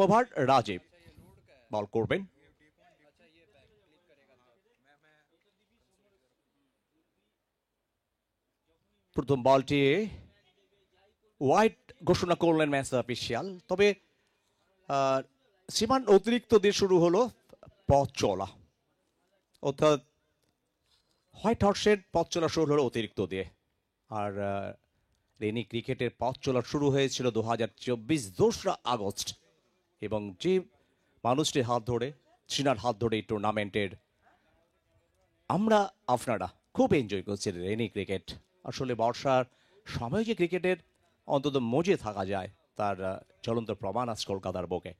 Over Rajib বল করবেন। প্রথম বলটি ওয়াইড ঘোষণা করলেন ম্যাচ অফিসিয়াল। তবে সীমান অতিরিক্ত দিয়ে শুরু হলো পথ চলা, অর্থাৎ হোয়াইট হর্সের পথ চলা শুরু হলো অতিরিক্ত দিয়ে। আর রেনি ক্রিকেটের পথ চলা শুরু হয়েছিল 2024 দোসরা আগস্ট, এবং যে মানুষটির হাত ধরে, চীনার হাত ধরে এই টুর্নামেন্টের আমরা আপনারা খুব এনজয় করছি রেনি ক্রিকেট। আসলে বর্ষার সময় যে ক্রিকেটের অন্তত মজে থাকা যায় তার জ্বলন্ত প্রমাণ আজ কলকাতার বুকে।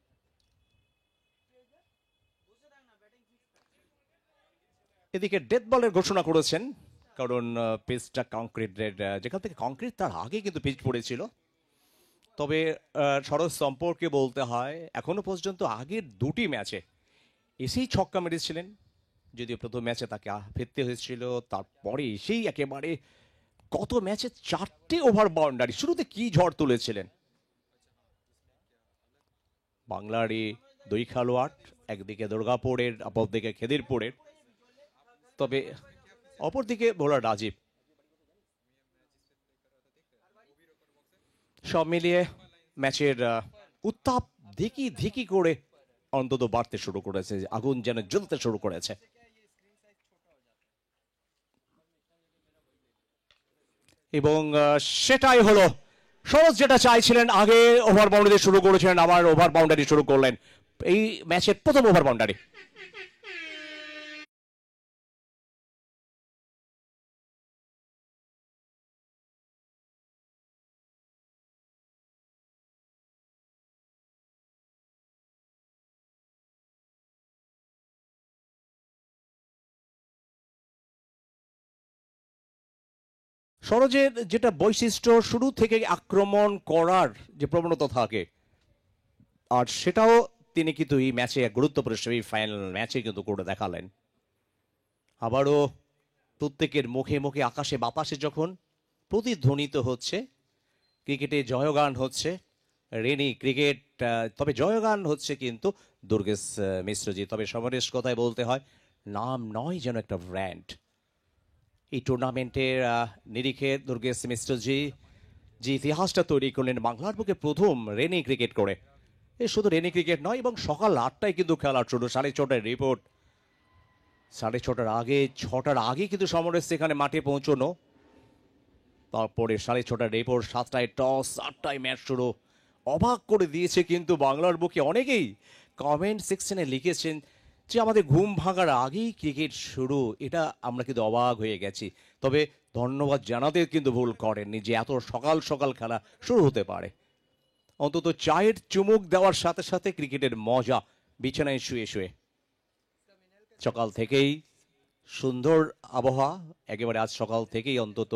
এদিকে ডেথ বলের ঘোষণা করেছেন, কারণ পিচটা কংক্রিটের, যেখান থেকে কংক্রিট তার আগে কিন্তু পিচ পড়েছিল। তবে সরজ সম্পর্কে বলতে হয় এখনো পর্যন্ত আগের দুটি ম্যাচে এসেই ছক্কা মেরেছিলেন, যদিও প্রথম ম্যাচে তাকে ফিরতে হয়েছিল, তারপরে এসেই একেবারে কত ম্যাচে 4টে ওভার বাউন্ডারি, শুরুতে কি ঝড় তুলেছিলেন বাংলারই দুই খেলোয়াড়, একদিকে দুর্গাপুরের অপরদিকে খেদিরপুরের। তবে অপরদিকে বোলার রাজীব, সব মিলিয়ে ম্যাচের উত্তাপ ধিকি ধিকি করে অন্তত বাড়তে শুরু করেছে, আগুন যেন জ্বলতে শুরু করেছে। এবং সেটাই হলো সরোজ যেটা চাইছিলেন, আগে ওভার বাউন্ডারি শুরু করেছিলেন, আবার ওভার বাউন্ডারি শুরু করলেন, এই ম্যাচের প্রথম ওভার বাউন্ডারি। সরোজের যেটা বৈশিষ্ট্য, শুরু থেকে আক্রমণ করার যে প্রবণতা থাকে, আর সেটাও তিনি কিন্তু এই ম্যাচে এক গুরুত্বপূর্ণ সেমিফাইনাল ম্যাচে কিন্তু করে দেখালেন। আবারও প্রত্যেকের মুখে মুখে আকাশে বাতাসে যখন প্রতিধ্বনিত হচ্ছে ক্রিকেটে জয়গান হচ্ছে রেনি ক্রিকেট, তবে জয়গান হচ্ছে কিন্তু দুর্গেশ মিশ্রজি। তবে সমরেশ কথায় বলতে হয়, নাম নয় যেন একটা ব্র্যান্ড। এই টুর্নামেন্টের নিরিখে দুর্গেশ মিশ্রজি যে ইতিহাসটা তৈরি করলেন বাংলার বুকে প্রথম রেনি ক্রিকেট করে, এ শুধু রেনি ক্রিকেট নয়, এবং সকাল 8টায় কিন্তু খেলা শুরু, 6:30টায় রিপোর্ট, 6:30টার আগে, 6টার আগে কিন্তু সমরেশ সেখানে মাঠে পৌঁছনো। তারপরে 6:30টার রিপোর্ট, 7টায় টস, 8টায় ম্যাচ শুরু। অবাক করে দিয়েছে কিন্তু বাংলার বুকে অনেকেই কমেন্ট সেকশনে লিখেছেন যে আমাদের ঘুম ভাঙার আগেই ক্রিকেট শুরু, এটা আমরা কিন্তু অবাক হয়ে গেছি। তবে ধন্যবাদ জানাতে কিন্তু ভুল করেননি যে এত সকাল সকাল খেলা শুরু হতে পারে। অন্তত চায়ের চুমুক দেওয়ার সাথে সাথে ক্রিকেটের মজা বিছানায় শুয়ে শুয়ে। সকাল থেকেই সুন্দর আবহাওয়া, একেবারে আজ সকাল থেকেই অন্তত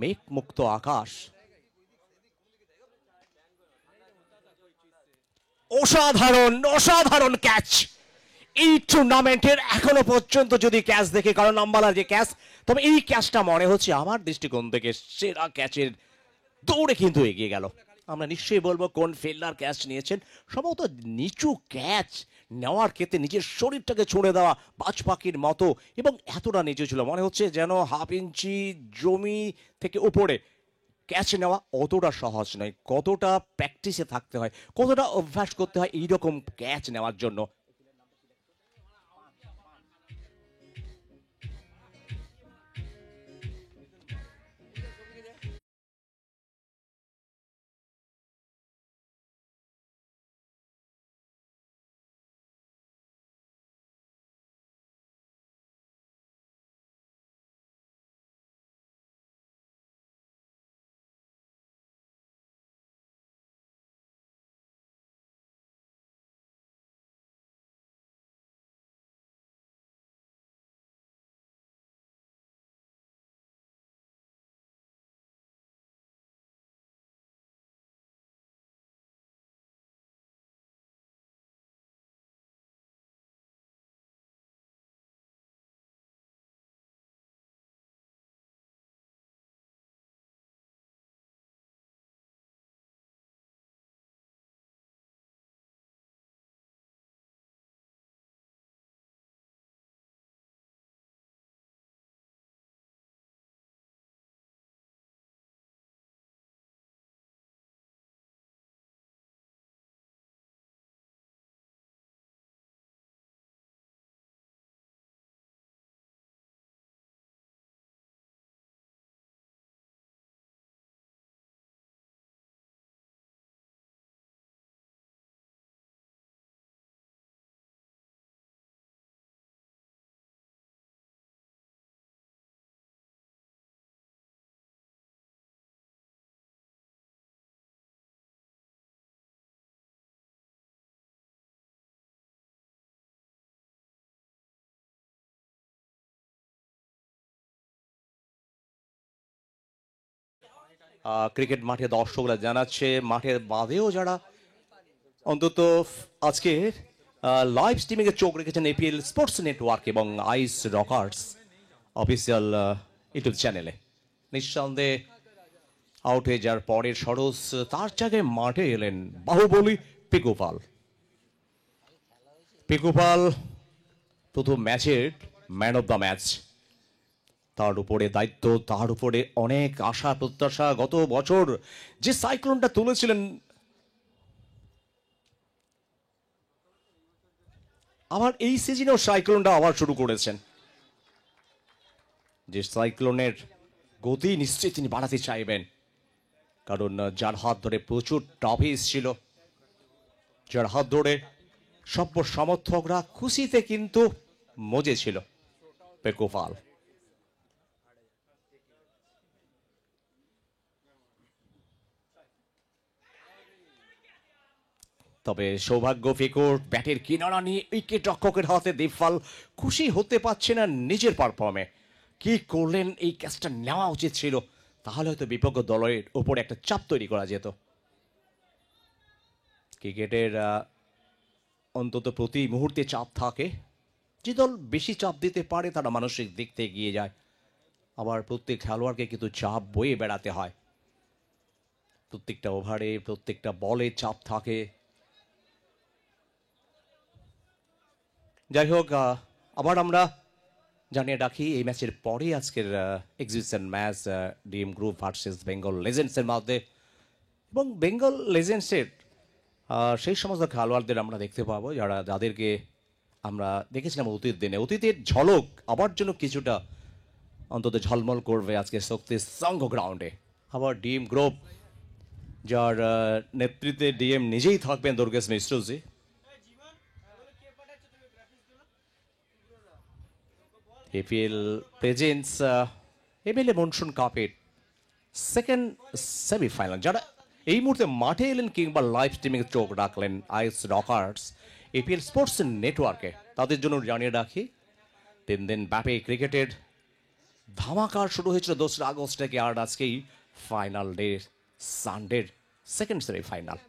মেঘ মুক্ত আকাশ। অসাধারণ অসাধারণ ক্যাচ এই টুর্নামেন্টের এখনো পর্যন্ত যদি ক্যাচ দেখে, কারণ আম্বালার যে ক্যাচ, তবে এই ক্যাচটা মনে হচ্ছে আমার দৃষ্টিকোণ থেকে সেরা ক্যাচের দৌড়ে কিন্তু এগিয়ে গেল। আমরা নিশ্চয়ই বলবো কোন ফিল্ডার ক্যাচ নিয়েছেন, সম্ভবত নিচু ক্যাচ নেওয়ার ক্ষেত্রে নিজের শরীরটাকে ছুঁড়ে দেওয়া বাজ পাখির মতো, এবং এতটা নিচু ছিল মনে হচ্ছে যেন হাফ ইঞ্চি জমি থেকে উপরে। ক্যাচ নেওয়া অতটা সহজ নয়, কতটা প্র্যাকটিসে থাকতে হয়, কতটা অভ্যাস করতে হয় এইরকম ক্যাচ নেওয়ার জন্য। ক্রিকেট মাঠে দর্শকরা জানাচ্ছে, মাঠের বাদেও যারা অন্তত আজকে লাইভ স্ট্রিমিং এ চোখ রেখেছেন এপিএল স্পোর্টস নেটওয়ার্ক এবং আইস রকার্স অফিসিয়াল ইউটিউব চ্যানেলে। নিঃসন্দেহে আউট হয়ে যাওয়ার পরের সরস তার জায়গায় মাঠে এলেন বাহুবলী পিকু পাল। পিকু পাল প্রথম ম্যাচের ম্যান অফ দ্য ম্যাচ, তার উপরে দায়িত্ব, তার উপরে অনেক আশা প্রত্যাশা। গত বছর যে সাইক্লোনটা তুলেছিলেন, আবার এই সিজনেও সাইক্লোনটা আবার শুরু করেছেন। যে সাইক্লোনের গতি নিশ্চয়ই তিনি বাড়াতে চাইবেন, কারণ যার হাত ধরে প্রচুর ট্রফিস ছিল, যার হাত ধরে সভ্য সমর্থকরা খুশিতে কিন্তু মজে ছিল, পিকু পাল। তবে সৌভাগ্য পিকুর ব্যাটের কিনারা নিয়ে উইকেট রক্ষকের হাতে দেবপাল খুশি হতে পারছে না নিজের পারফর্মে। কি করলেন, এই ক্যাচটা নেওয়া উচিত ছিল, তাহলে হয়তো বিপক্ষ দলের উপর একটা চাপ তৈরি করা যেত। ক্রিকেটের অন্তত প্রতি মুহূর্তে চাপ থাকে। যে দল বেশি চাপ দিতে পারে তারা মানসিক দিক থেকে এগিয়ে যায়, আবার প্রত্যেক খেলোয়াড়কে কিন্তু চাপ বয়ে বেড়াতে হয়। প্রত্যেকটা ওভারে প্রত্যেকটা বলে চাপ থাকে। যাই হোক, আবার আমরা জানিয়ে রাখি এই ম্যাচের পরে আজকের exhibition match DM group versus Bengal লেজেন্ডসের মধ্যে, এবং বেঙ্গল লেজেন্ডসের সেই সমস্ত খেলোয়াড়দের আমরা দেখতে পাবো যাদেরকে আমরা দেখেছিলাম অতীত দিনে। অতীতের ঝলক আবার জন্য কিছুটা অন্তত ঝলমল করবে আজকে শক্তি সংঘ গ্রাউন্ডে। আবার ডিএম গ্রুপ, যার নেতৃত্বে ডিএম নিজেই থাকবেন Durgesh Mishraji. APL presence MLA monsoon কাপের সেকেন্ড সেমিফাইনাল, যারা এই মুহূর্তে মাঠে এলেন কিংবা লাইভ স্ট্রিমিং চোখ রাখলেন আইস রকার্স এপিএল স্পোর্টস নেটওয়ার্কে, তাদের জন্য জানিয়ে রাখি 3 দিন ব্যাপী ক্রিকেটের ধামাকা শুরু হয়েছিল 2 আগস্ট থেকে, আর আজকেই ফাইনাল ডে, সানডের সেকেন্ড সেমিফাইনাল।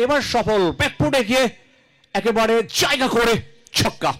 এবার সফল ব্যাকফুটে গিয়ে একেবারে জায়গা করে ছক্কা।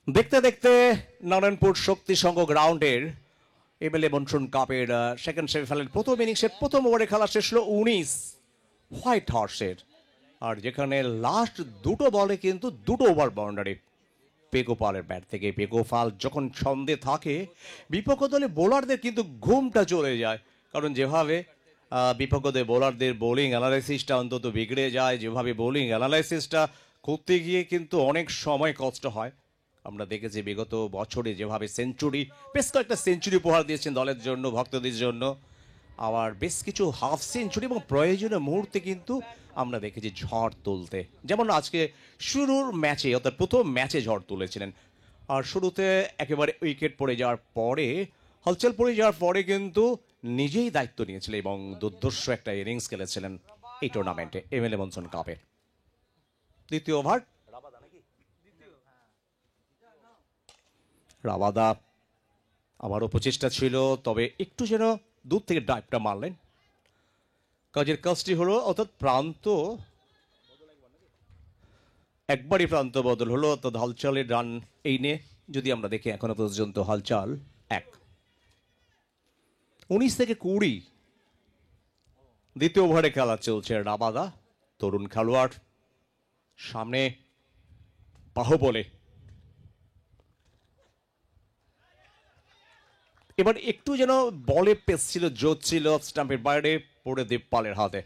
দেখতে দেখতে নারায়ণপুর শক্তি সংঘ গ্রাউন্ডের এমএলএ মনসুন কাপের সেকেন্ড সেমিফাইনাল প্রথম ইনিংসের প্রথম ওভারে খেলা শেষ হলো 19 হোয়াইট হর্সের, আর যেখানে লাস্ট দুটো বলে কিন্তু দুটো ওভার বাউন্ডারি পিকু পালের ব্যাট থেকে। পিকু পাল যখন ছন্দে থাকে বিপক্ষ দলে বোলারদের কিন্তু ঘুমটা চলে যায়, কারণ যেভাবে বিপক্ষ দলে বোলারদের বোলিং অ্যানালাইসিসটা অন্তত বিগড়ে যায়, যেভাবে বোলিং অ্যানালাইসিসটা করতে গিয়ে কিন্তু অনেক সময় কষ্ট হয়। আমরা দেখেছি বিগত বছরে যেভাবে সেঞ্চুরি, বেশ কয়েকটা সেঞ্চুরি উপহার দিয়েছেন দলের জন্য, ভক্তদের জন্য, আবার বেশ কিছু হাফ সেঞ্চুরি এবং প্রয়োজনীয় মুহূর্তে কিন্তু আমরা দেখেছি ঝড় তুলতে, যেমন আজকে শুরুর ম্যাচে অর্থাৎ প্রথম ম্যাচে ঝড় তুলেছিলেন। আর শুরুতে একেবারে উইকেট পড়ে যাওয়ার পরে, হলচল পড়ে যাওয়ার পরে কিন্তু নিজেই দায়িত্ব নিয়েছিলেন এবং দুর্ধর্ষ একটা ইনিংস খেলেছিলেন এই টুর্নামেন্টে এমএলএ মনসুন কাপে। দ্বিতীয় ওভার রাবাদা আবারও প্রচেষ্টা ছিল, তবে একটু যেন দূর থেকে ড্রাইভটা মারলেন। কাজের কাজটি হলো, অর্থাৎ প্রান্ত একবারই প্রান্ত বদল হলো, অর্থাৎ হালচালের রান এই নিয়ে যদি আমরা দেখি এখনো পর্যন্ত হালচাল 1। 19 থেকে 20 দ্বিতীয় ওভারে খেলা চলছে। রাবাদা তরুণ খেলোয়াড়, সামনে বাহুবলে। এবার একটু যেন বলে পেস ছিল, জোর ছিল, স্টাম্পের বাইরে পড়ে দেবপালের হাতে।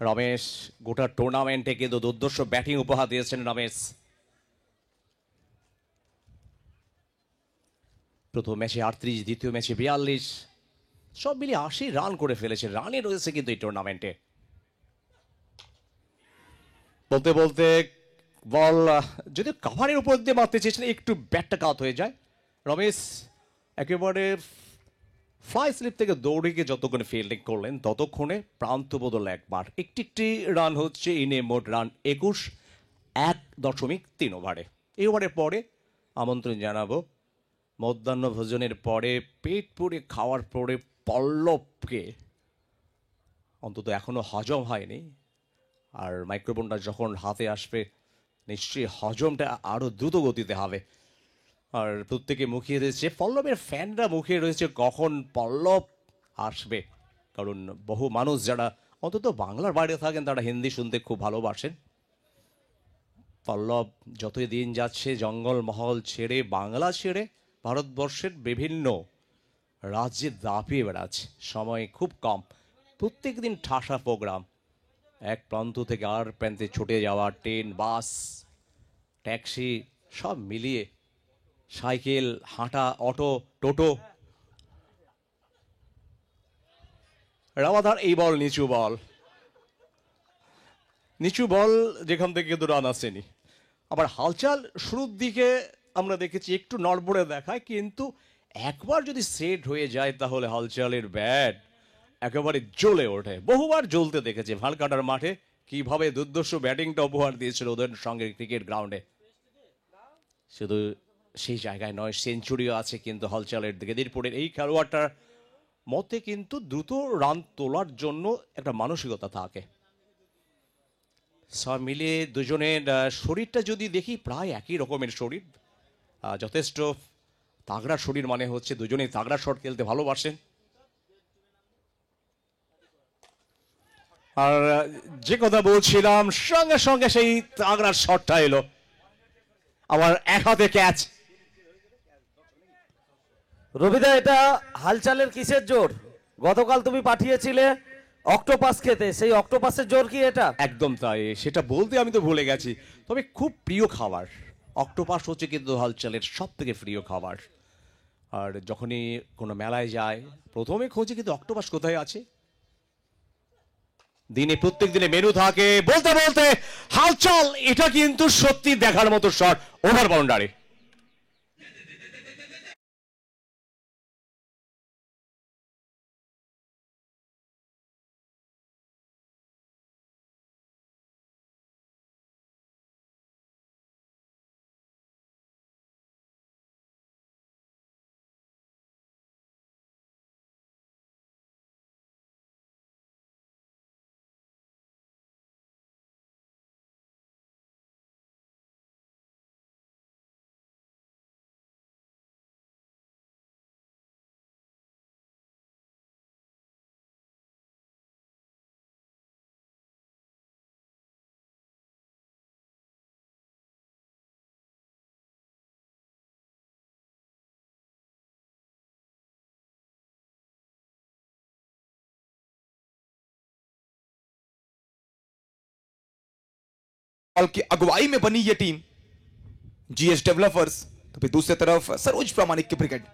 রমেশ গোটা টুর্নামেন্টে কিন্তু দুর্ধর্ষ ব্যাটিং উপহার দিয়েছেন রমেশ। প্রথম ম্যাচে 38, দ্বিতীয় ম্যাচে 42, সব মিলিয়ে 80 রান করে ফেলেছে। রানে রয়েছে কিন্তু এই টুর্নামেন্টে। বলতে বলতে বল যদি কাভারের উপর দিয়ে মারতে চেয়েছিলেন, একটু ব্যাটটা কাত হয়ে যায়। রমেশ একেবারে ফ্লাই স্লিপ থেকে দৌড়ে গিয়ে যতক্ষণে ফিল্ডিং করলেন ততক্ষণে প্রান্ত বদল একবার। একটি রান হচ্ছে, ইনে মোট রান 21, 1.3 ওভারে। এই ওভারের পরে আমন্ত্রণ জানাবো মধ্যাহ্ন ভোজনের পরে পেট পুড়ে খাওয়ার পরে পল্লবকে, অন্তত এখনো হজম হয়নি, আর মাইক্রোফোনটা যখন হাতে আসবে নিশ্চয়ই হজমটা আরো দ্রুত গতিতে হবে। আর প্রত্যেকে মুখিয়ে রয়েছে, পল্লবের ফ্যানরা মুখিয়ে রয়েছে কখন পল্লব আসবে, কারণ বহু মানুষ যারা অন্তত বাংলার বাইরে থাকেন তারা হিন্দি শুনতে খুব ভালোবাসেন। পল্লব যতই দিন যাচ্ছে জঙ্গলমহল ছেড়ে, বাংলা ছেড়ে ভারতবর্ষের বিভিন্ন রাজ্যে দাপিয়ে বেড়াচ্ছে। সময় খুব কম, প্রত্যেক দিন ঠাসা প্রোগ্রাম, এক প্রান্ত থেকে আর প্রান্তে ছুটে যাওয়া, ট্রেন, বাস, ট্যাক্সি সব মিলিয়ে, সাইকেল, হাঁটা, অটো, টোটো। রামাধার এই বল নিচু বল, নিচু বল যেখান থেকে কিন্তু রান আসেনি। আবার হালচাল শুরুর দিকে আমরা দেখেছি একটু নড়বড়ে দেখায়, কিন্তু একবার যদি সেট হয়ে যায় তাহলে হালচালের ব্যাট একেবারে জ্বলে ওঠে। বহুবার জ্বলতে দেখেছে ভালকাটার মাঠে, কিভাবে দুর্ধর্ষ ব্যাটিংটা উপহার দিয়েছিল ওদের সঙ্গে ক্রিকেট গ্রাউন্ডে। শুধু সেই জায়গায় নয়, সেঞ্চুরিও আছে কিন্তু হালচালের দিকে। দিরপুরের এই খেলোয়াড়টার মতে কিন্তু দ্রুত রান তোলার জন্য একটা মানসিকতা থাকে। সব মিলিয়ে দুজনের শরীরটা যদি দেখি প্রায় একই রকমের শরীর, যথেষ্ট তাগড়া শরীর, মানে হচ্ছে দুজনেই তাগড়া শট খেলতে ভালোবাসেন। আর যে কথা বলছিলাম, সঙ্গে সঙ্গে সেই তাগড়ার শটটা এলো, আমার এক হাতে ক্যাচ। রবিদা, এটা হালচালের কিসের জোর? গতকাল তুমি পাঠিয়েছিলে অক্টোপাস খেতে, সেই অক্টোপাসের জোর কি এটা? একদম তাই, সেটা বলতে আমি তো ভুলে গেছি। তবে খুব প্রিয় খাবার অক্টোপাস হচ্ছে কিন্তু হালচালের সব থেকে প্রিয় খাবার। আর যখনই কোনো মেলায় যায় প্রথমে খোঁজে কিন্তু অক্টোপাস কোথায় আছে। দিনে প্রত্যেক দিনে মেনু থাকে। বলতে বলতে হালচাল, এটা কিন্তু সত্যি দেখার মতো শট, ওভার বাউন্ডারি। की अगुवाई में बनी ये टीम जीएस डेवलपर्स, तो फिर दूसरी तरफ सरोज प्रामाणिक की ब्रिगेड।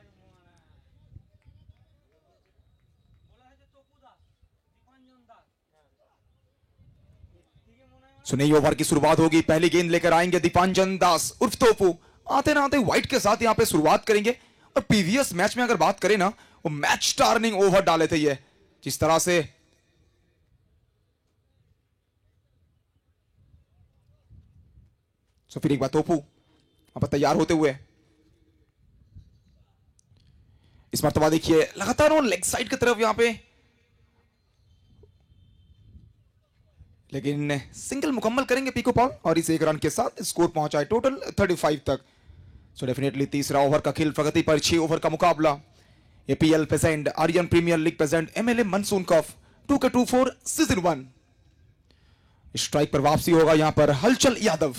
सुनई ओवर की शुरुआत होगी, पहली गेंद लेकर आएंगे दीपांजन दास उर्फ तोपू। आते ना आते व्हाइट के साथ यहां पे शुरुआत करेंगे। और प्रीवियस मैच में अगर बात करें ना, वो मैच टर्निंग ओवर डाले थे ये, जिस तरह से तो फिर एक बार तोपू अब तैयार होते हुए, इस मरतबा देखिए लगातार वो लेग साइड की तरफ यहां पे, लेकिन सिंगल मुकम्मल करेंगे पीको पॉल और इस एक रन के साथ स्कोर पहुंचा है टोटल 35 तक। सो डेफिनेटली तीसरा ओवर का खेल प्रगति पर 6 ओवर का मुकाबला। APL present, Aryan premier league present, MLA monsoon cup 2K24 season 1। Strike पर वापसी होगा यहां पर हलचल यादव।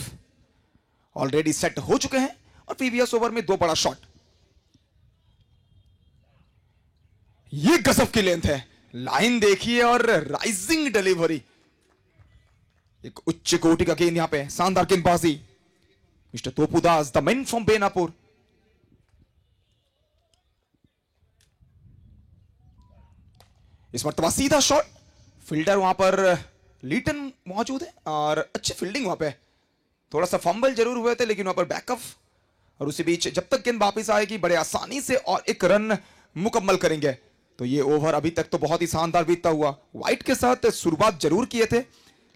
ऑलरेडी सेट हो चुके हैं और प्रीवियस ओवर में 2 बड़ा शॉट। ये गजब की लेंथ है, लाइन देखिए और राइजिंग डिलीवरी, एक उच्च कोटि का गेंद यहां पे, शानदार गेंदबाजी mister Topu Das, the man from Benapur. इस मरतबा सीधा शॉट, फील्डर वहां पर लीटन मौजूद है और अच्छी फील्डिंग वहां पे, थोड़ा सा फंबल जरूर हुए थे लेकिन वहां पर बैकअप, और उसी बीच जब तक गेंद वापस आएगी बड़े आसानी से और एक रन मुकम्मल करेंगे। तो ये ओवर अभी तक तो बहुत ही शानदार बीतता हुआ, व्हाइट के साथ शुरुआत जरूर किए थे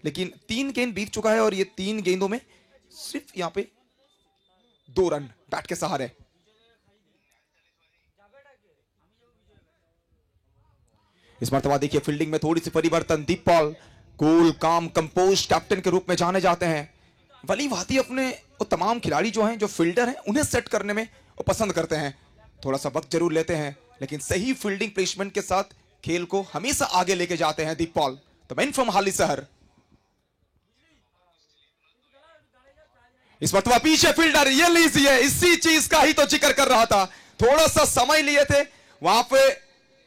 लेकिन 3 गेंद बीत चुका है और ये 3 गेंदों में सिर्फ यहां पे 2 रन बैट के सहारे। इस मरतबा देखिए फील्डिंग में थोड़ी सी परिवर्तन, दीपपाल कूल काम कंपोज कैप्टन के रूप में जाने जाते हैं। वली वाती अपने वो तमाम खिलाड़ी जो हैं, जो फील्डर हैं, उन्हें सेट करने में वो पसंद करते हैं, थोड़ा सा वक्त जरूर लेते हैं लेकिन सही फील्डिंग प्लेसमेंट के साथ खेल को हमेशा आगे लेके जाते हैं दीपपाल, द मैन फ्रॉम हाली शहर। इस मरतबा पीछे फील्डर, ये लीजिए, इसी चीज का ही तो जिक्र कर रहा था, थोड़ा सा समय लिए थे वहां पे,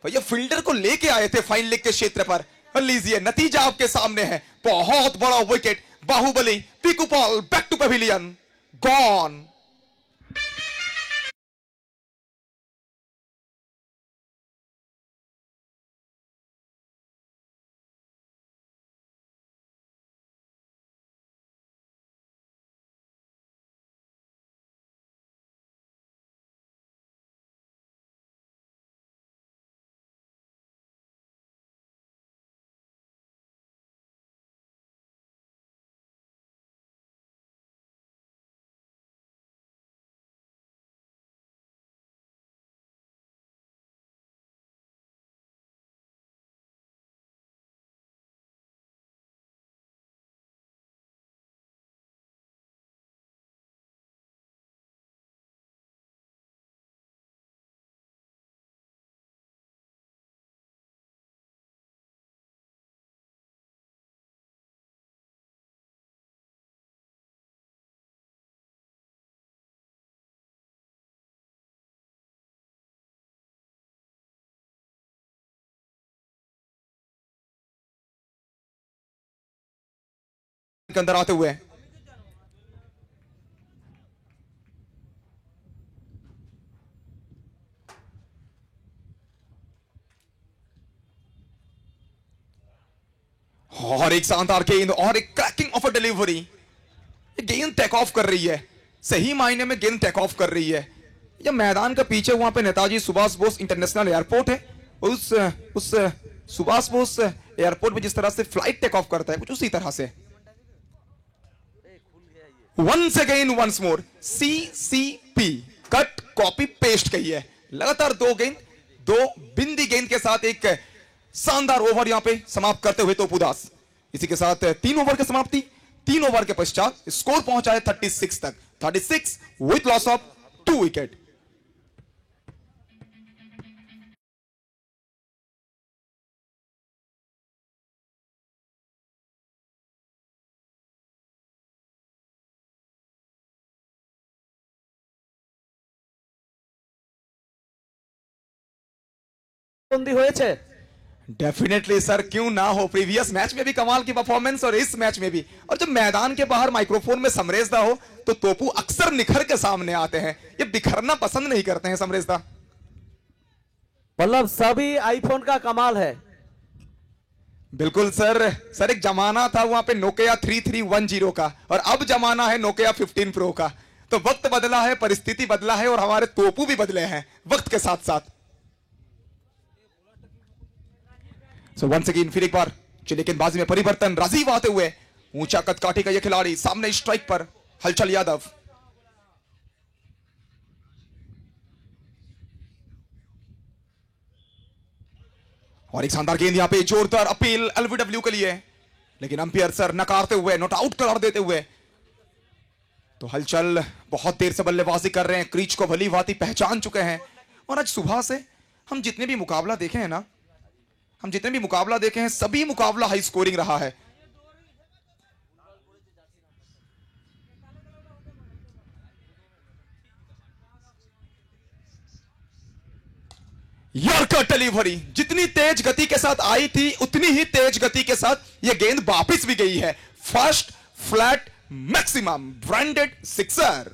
भैया फील्डर को लेके आए थे फाइन लेग के क्षेत्र पर, लीजिए नतीजा आपके सामने है, बहुत बड़ा wicket, Bahubali Piku Paul back to pavilion, gone. के अंदर आते हुए और एक शानदार गेंद और एक क्रैकिंग ऑफ अ डिलीवरी, गेंद टेक ऑफ कर रही है, सही मायने में गेंद टेक ऑफ कर रही है। ये मैदान का पीछे वहां पे नेताजी सुभाष बोस इंटरनेशनल एयरपोर्ट है, उस सुभाष बोस एयरपोर्ट में जिस तरह से फ्लाइट टेक ऑफ करता है कुछ उसी तरह से। Once again once more, CCP cut copy paste कही है, लगातार 2 गेंद 2 बिंदी गेंद के साथ एक शानदार ओवर यहां पे समाप्त करते हुए तोपू दास। इसी के साथ 3 ओवर की समाप्ति, 3 ओवर के पश्चात स्कोर पहुंचा है 36 तक, 36 विथ लॉस ऑफ 2 विकेट। बंदी হয়েছে। डेफिनेटली सर, क्यों ना हो, प्रीवियस मैच में भी कमाल की परफॉर्मेंस और इस मैच में भी, और जब मैदान के बाहर माइक्रोफोन में समरेशदा हो तो तोपू अक्सर निखर के सामने आते हैं, ये बिखरना पसंद नहीं करते हैं समरेशदा। मतलब सभी आईफोन का कमाल है। बिल्कुल सर एक जमाना था वहां पे नोकिया 3310 का और अब जमाना है नोकिया 15 प्रो का, तो वक्त बदला है, परिस्थिति बदला है और हमारे तोपू भी बदले हैं वक्त के साथ साथ। सो वंस अगेन फिर एक बार चलिए गेंदबाजी में परिवर्तन, राजीव आते हुए, ऊंचा कद काठी का यह खिलाड़ी, सामने स्ट्राइक पर हलचल यादव, और एक शानदार गेंद यहां पे, जोरदार अपील एलबीडब्ल्यू के लिए, लेकिन अंपायर सर नकारते हुए, नॉट आउट करार देते हुए। तो हलचल बहुत देर से बल्लेबाजी कर रहे हैं, क्रीज को भली भांति पहचान चुके हैं, और आज सुबह से हम जितने भी मुकाबला देखे हैं ना, सभी मुकाबला हाई स्कोरिंग रहा है। यॉर्कर डिलीवरी जितनी तेज गति के साथ आई थी उतनी ही तेज गति के साथ यह गेंद वापस भी गई है। First flat maximum branded sixer.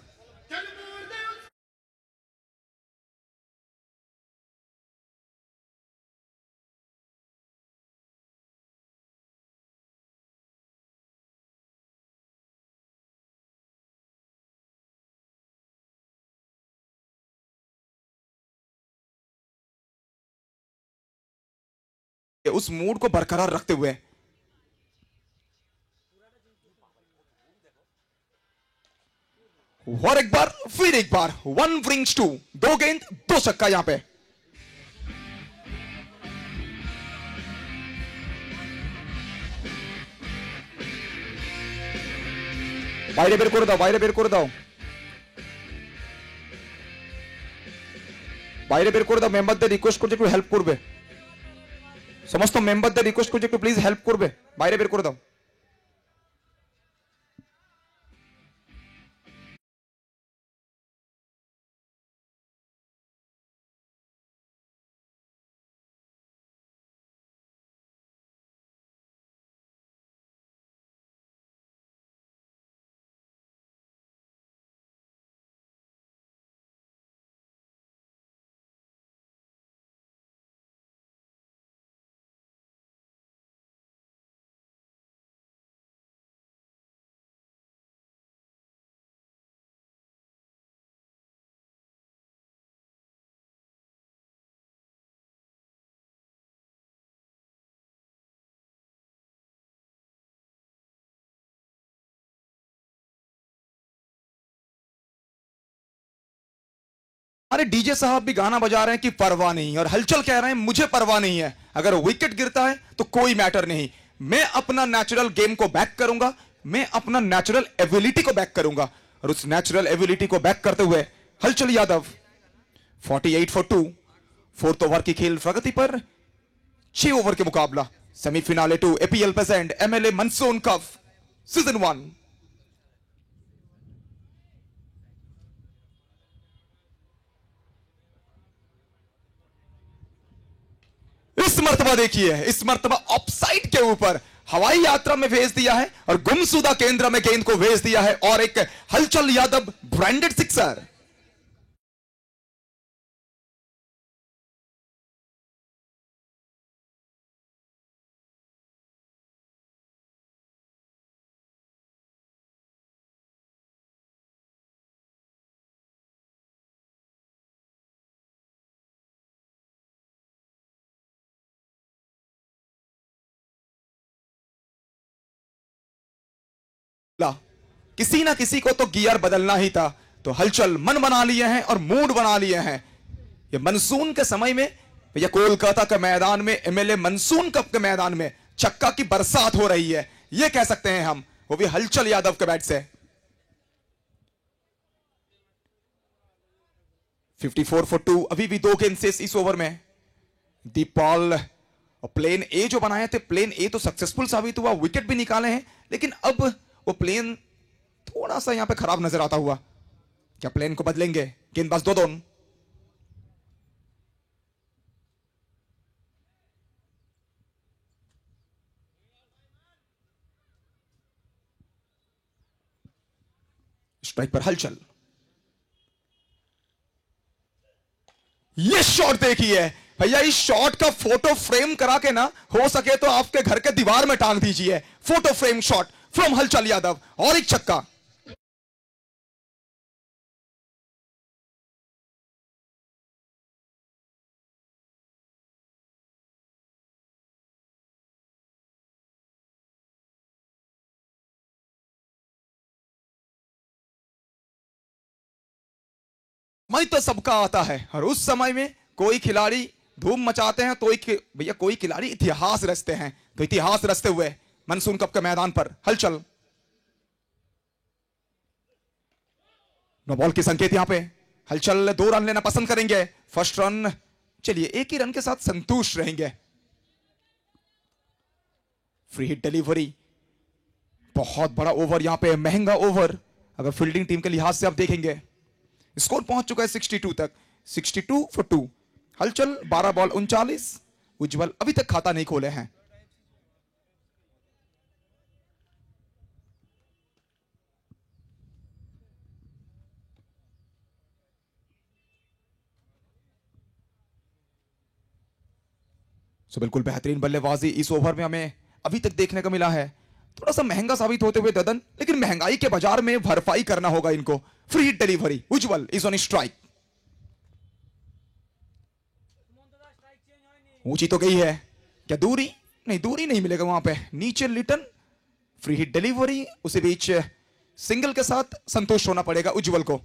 उस मूड को बरकरार रखते हुए और एक बार फिर एक बार 1 ब्रिंग्स 2, 2 गेंद 2 छक्का यहां पे। বাইরে বের করে দাও, বাইরে বের করে দাও, বাইরে বের করে দাও। মেম্বারদের রিকোয়েস্ট করছে একটু হেল্প করবে, সমস্ত মেম্বারদের রিকোয়েস্ট করছে একটু প্লিজ হেল্প করবে, বাইরে বের করে দাও। हमारे डीजे साहब भी गाना बजा रहे हैं कि परवाह नहीं, और हलचल कह रहे हैं मुझे परवाह नहीं है, अगर विकेट गिरता है तो कोई मैटर नहीं, मैं अपना नेचुरल गेम को बैक करूंगा, मैं अपना नेचुरल एबिलिटी को बैक करूंगा। और उस नेचुरल एबिलिटी को बैक करते हुए हलचल यादव 48 फॉर 2, 4th ओवर की खेल प्रगति पर 6 ओवर के मुकाबला semi-finale 2 APL present MLA monsoon cup season 1। इस मर्तबा देखिए, इस मर्तबा ऑफसाइड के ऊपर हवाई यात्रा में भेज दिया है और गुमशुदा केंद्र में गेंद को भेज दिया है, और एक हलचल यादव ब्रांडेड सिक्सर। किसी ना किसी को तो गियर बदलना ही था, तो हलचल मन बना लिए हैं और मूड बना लिए हैं। ये मनसून के समय में या कोलकाता के मैदान में एमएलए मनसून कप के मैदान में छक्का की बरसात हो रही है, ये कह सकते हैं हम, वो भी हलचल यादव के बैट से। 54 फॉर 2, अभी भी 2 गेंद से इस ओवर में। दीपाल और प्लेन ए जो बनाए थे, प्लेन ए तो सक्सेसफुल साबित हुआ, विकेट भी निकाले हैं, लेकिन अब वो प्लेन थोड़ा सा यहां पे खराब नजर आता हुआ। क्या प्लेन को बदलेंगे? गेंदबाज दोदोन, स्ट्राइक पर हलचल। ये शॉट देखिए भैया, इस शॉट का फोटो फ्रेम करा के ना, हो सके तो आपके घर के दीवार में टांग दीजिए। फोटो फ्रेम शॉट फ्रॉम हलचल यादव, और एक छक्का। समय तो सबका आता है, और उस समय में कोई खिलाड़ी धूम मचाते हैं, तो भैया कोई खिलाड़ी इतिहास रचते हैं। तो इतिहास रचते हुए मनसून कप के मैदान पर हलचल। नो बॉल की संकेत यहां पे। हलचल 2 रन लेना पसंद करेंगे। फर्स्ट रन, चलिए 1 ही रन के साथ संतुष्ट रहेंगे। फ्री हिट डिलीवरी, बहुत बड़ा ओवर यहां पे, महंगा ओवर अगर फील्डिंग टीम के लिहाज से आप देखेंगे। स्कोर पहुंच चुका है 62 तक, 62 फॉर 2। हलचल 12 बॉल 39, उज्जवल अभी तक खाता नहीं खोले हैं। सो बिल्कुल बेहतरीन बल्लेबाजी इस ओवर में हमें अभी तक देखने को मिला है। थोड़ा सा महंगा साबित होते हुए ददन, लेकिन महंगाई के बाजार में भरपाई करना होगा इनको। Free hit delivery, Ujjwal is on strike. ऊंची तो गई है, क्या दूरी? नहीं, दूरी नहीं मिलेगा वहां पे। नीचे लिटन, फ्री हिट डिलीवरी, उसी बीच सिंगल के साथ संतुष्ट होना पड़ेगा उज्जवल को।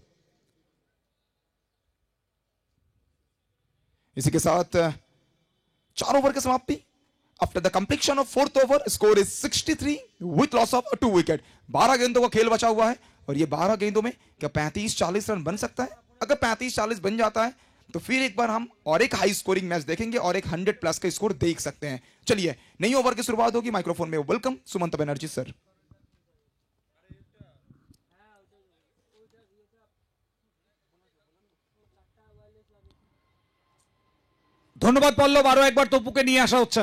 इसी के साथ 4 ओवर की समाप्ति। After the completion of 4th over, score is 63 with loss of 2 wicket. 12 गेंदों का खेल बचा हुआ है और ये 12 गेंदों में क्या 35-40 रन बन सकता है? अगर 35-40 बन जाता है तो फिर एक बार हम और एक हाई स्कोरिंग मैच देखेंगे और एक 100 प्लस का स्कोर देख सकते हैं। चलिए, नई ओवर की शुरुआत होगी। माइक्रोफोन में वेलकम सुमंत बनर्जी सर। ধন্যবাদ পল্লব, আরো একবার তপুকে নিয়ে আসা হচ্ছে।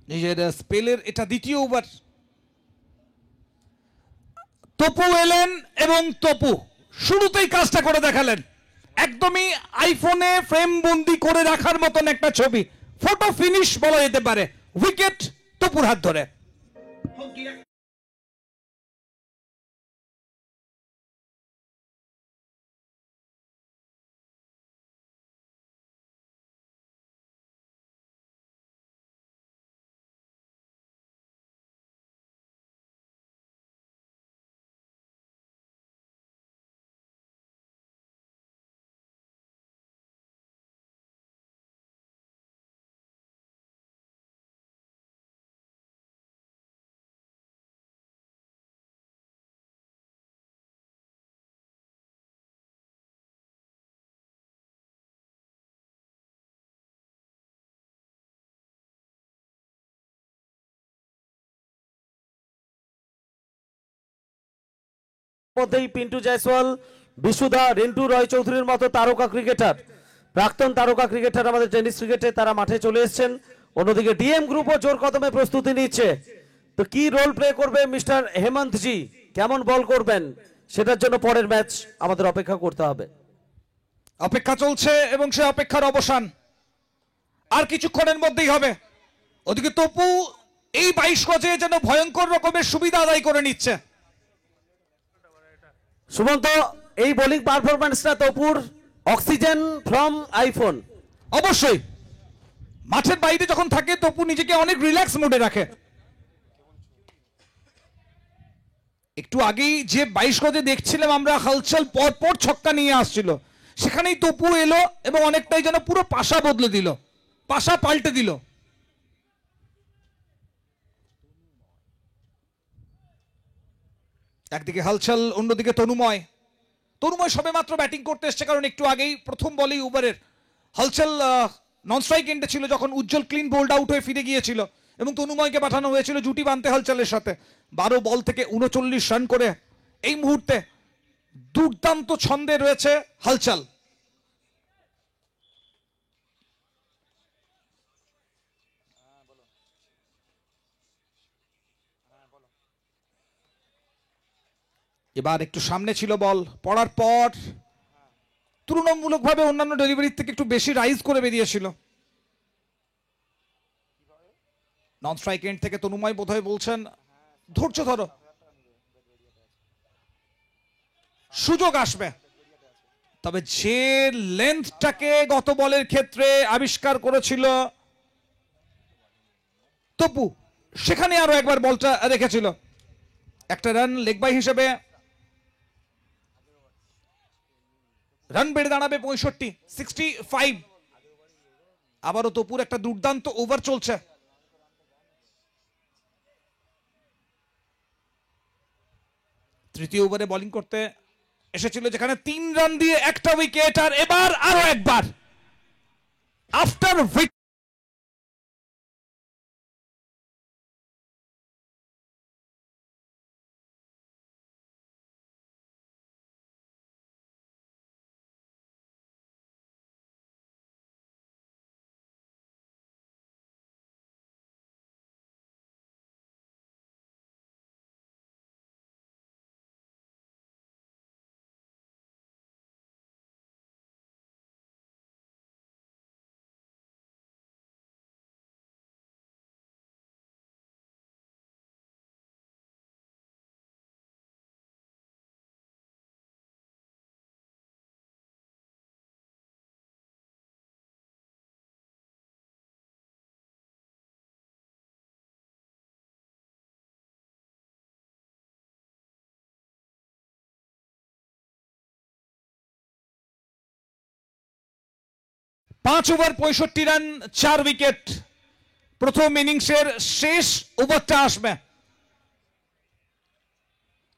নিজের স্পেলের এটা দ্বিতীয় ওভার। তপু এলেন এবং তপু শুরুতেই কাজটা করে দেখালেন। একদমই আইফোনে ফ্রেম বন্দি করে রাখার মতন একটা ছবি, ফটো ফিনিশ বলা যেতে পারে। উইকেট তপুর হাত ধরে। মধ্যেই পিন্টু জয়সওয়াল, বিশুদা, রিন্টু রয় চৌধুরীর মতো তারকা ক্রিকেটার, প্রাক্তন তারকা ক্রিকেটার আমাদের টেনিস ক্রিকেটে তারা মাঠে চলে এসেছেন। অন্যদিকে ডিএম গ্রুপও জোর কদমে প্রস্তুতি নিচ্ছে। তো কি রোল প্লে করবে মিস্টার হেমন্ত জি, কেমন বল করবেন, সেটার জন্য পরের ম্যাচ আমাদের অপেক্ষা করতে হবে। অপেক্ষা চলছে এবং সে অপেক্ষার অবসান আর কিছুক্ষণের মধ্যেই হবে। ওদিকে তপু এই 22 গজে যেন ভয়ঙ্কর রকমের সুবিধা আদায় করে নিচ্ছে। সুমন্ত, এই বোলিং পারফরম্যান্সটা তপুর অক্সিজেন ফ্রম আইফোন। অবশ্যই মাঠের বাইরে যখন থাকে তপু নিজেকে অনেক রিল্যাক্স মোডে রাখে। একটু আগেই যে 22 গজে দেখছিলাম আমরা হালচাল পর পর ছক্কা নিয়ে আসছিল, সেখানেই তপু এলো এবং অনেকটাই যেন পুরো পাশা বদলে দিল, পাশা পাল্টে দিল। একদিকে হালচাল, অন্যদিকে তনুময়। তনুময় সবে মাত্র ব্যাটিং করতে এসছে, কারণ একটু আগেই প্রথম বলেই ওভারের হালচাল নন স্ট্রাইক এন্ডে ছিল যখন উজ্জ্বল ক্লিন বোল্ড আউট হয়ে ফিরে গিয়েছিল এবং তনুময়কে পাঠানো হয়েছিল জুটি বাঁধতে হালচালের সাথে। 12 বল থেকে 39 রান করে এই মুহূর্তে দুর্দান্ত ছন্দে রয়েছে হালচাল। এবার একটু সামনে ছিল বল, পড়ার পর তুলনামূলকভাবে অন্যান্য ডেলিভারির থেকে একটু বেশি রাইজ করে বেরিয়েছিল। নন স্ট্রাইক এন্ড থেকে তনুময় বোধহয় বলছেন ধৈর্য ধরো, সুযোগ আসবে। তবে যে লেন্থটাকে গত বলের ক্ষেত্রে আবিষ্কার করেছিল তপু, সেখানে আরো একবার বলটা রেখেছিল। একটা রান লেগ বাই হিসেবে রান বেড়ে দাঁড়াবে 65। আবারও তপুর একটা দুর্দান্ত ওভার চলছে। তৃতীয় ওভারে বোলিং করতে এসেছিল, যেখানে 3 রান দিয়ে একটা উইকেট, আর এবার আরো একবার আফটার 5 ওভার 65 রান 4 উইকেট। প্রথম ইনিংসের শেষ ওভারটা আসবে।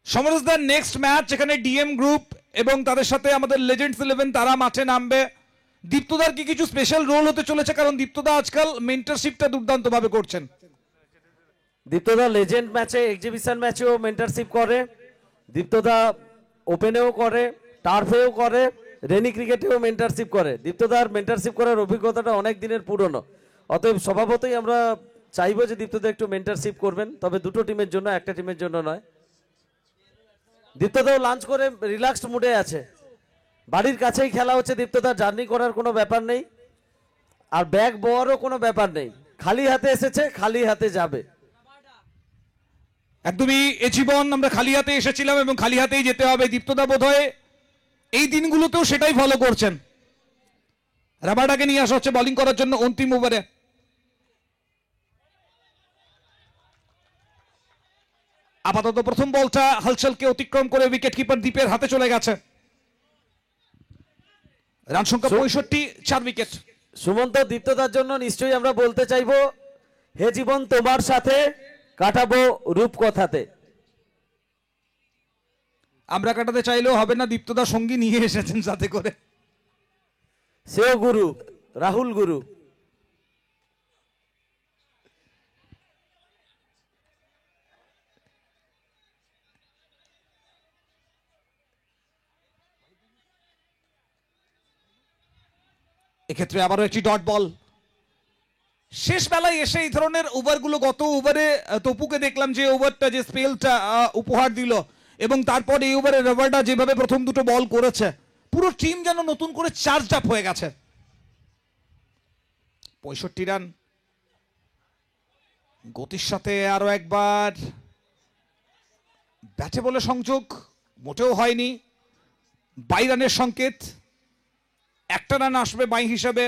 সমরসদার নেক্সট ম্যাচ যেখানে ডিএম গ্রুপ এবং তাদের সাথে আমাদের লেজেন্ডস 11 তারা মাঠে নামবে। দীপ্তদার কি কিছু স্পেশাল রোল হতে চলেছে? কারণ দীপ্তদা আজকাল মেন্টরশিপটা দুর্দান্ত ভাবে করছেন। দীপ্তদা লেজেন্ড ম্যাচে, এক্সিবিশন ম্যাচেও মেন্টরশিপ করে, দীপ্তদা ওপেনেও করে, টার্ফেও করে, রেনি ক্রিকেটেও মেন্টরশিপ করে। দীপ্তদার মেন্টরশিপ করার অভিজ্ঞতাটা অনেক দিনের পুরনো, অতএব স্বভাবতই আমরা চাইবো যে দীপ্তদা একটু মেন্টরশিপ করবেন, তবে দুটো টিমের জন্য, একটা টিমের জন্য নয়। দীপ্তদাও লাঞ্চ করে রিল্যাক্সড মুডে আছে, বাড়ির কাছেই খেলা হচ্ছে, দীপ্তদার জার্নি করার কোনো ব্যাপার নেই, আর ব্যাগ বওয়ারও কোনো ব্যাপার নেই, খালি হাতে এসেছে, খালি হাতে যাবে। একদমই এ জীবন আমরা খালি হাতে এসেছিলাম এবং খালি হাতেই যেতে হবে। দীপ্তদা বোধহয় এই দিনগুলোতেও সেটাই ফলো করছেন। রাবাডাকে নিয়ে আসা হচ্ছে বোলিং করার জন্য অন্তিম ওভারে। আপাতত প্রথম বলটা হালচলকে অতিক্রম করে উইকেট কিপার দীপের হাতে চলে গেছে। রান সংখ্যা 65, 4 উইকেট। সুমন্ত, দীপ্তদার জন্য নিশ্চয়ই আমরা বলতে চাইবো, হে জীবন তোমার সাথে কাটাবো রূপকথাতে। আমরা কাটাতে চাইলেও হবে না, দীপ্তদা সঙ্গী নিয়ে এসেছেন সাথে করে। সেও গুরু, রাহুল গুরু। এক্ষেত্রে আবারও একটি ডট বল। শেষ বেলায় এসে এই ধরনের ওভারগুলো, গত ওভারে তপুকে দেখলাম যে ওভারটা, যে স্পেলটা উপহার দিল, এবং তারপর এই ওভারে রাবাডা যেভাবে প্রথম দুটো বল করেছে, পুরো টিম যেন নতুন করে চার্জড আপ হয়ে গেছে। 65 রান, গতির সাথে আরো একবার ব্যাটে বলে সংযোগ মোটেও হয়নি। 22 রানের সংকেত, একটা রান আসবে বাই হিসাবে,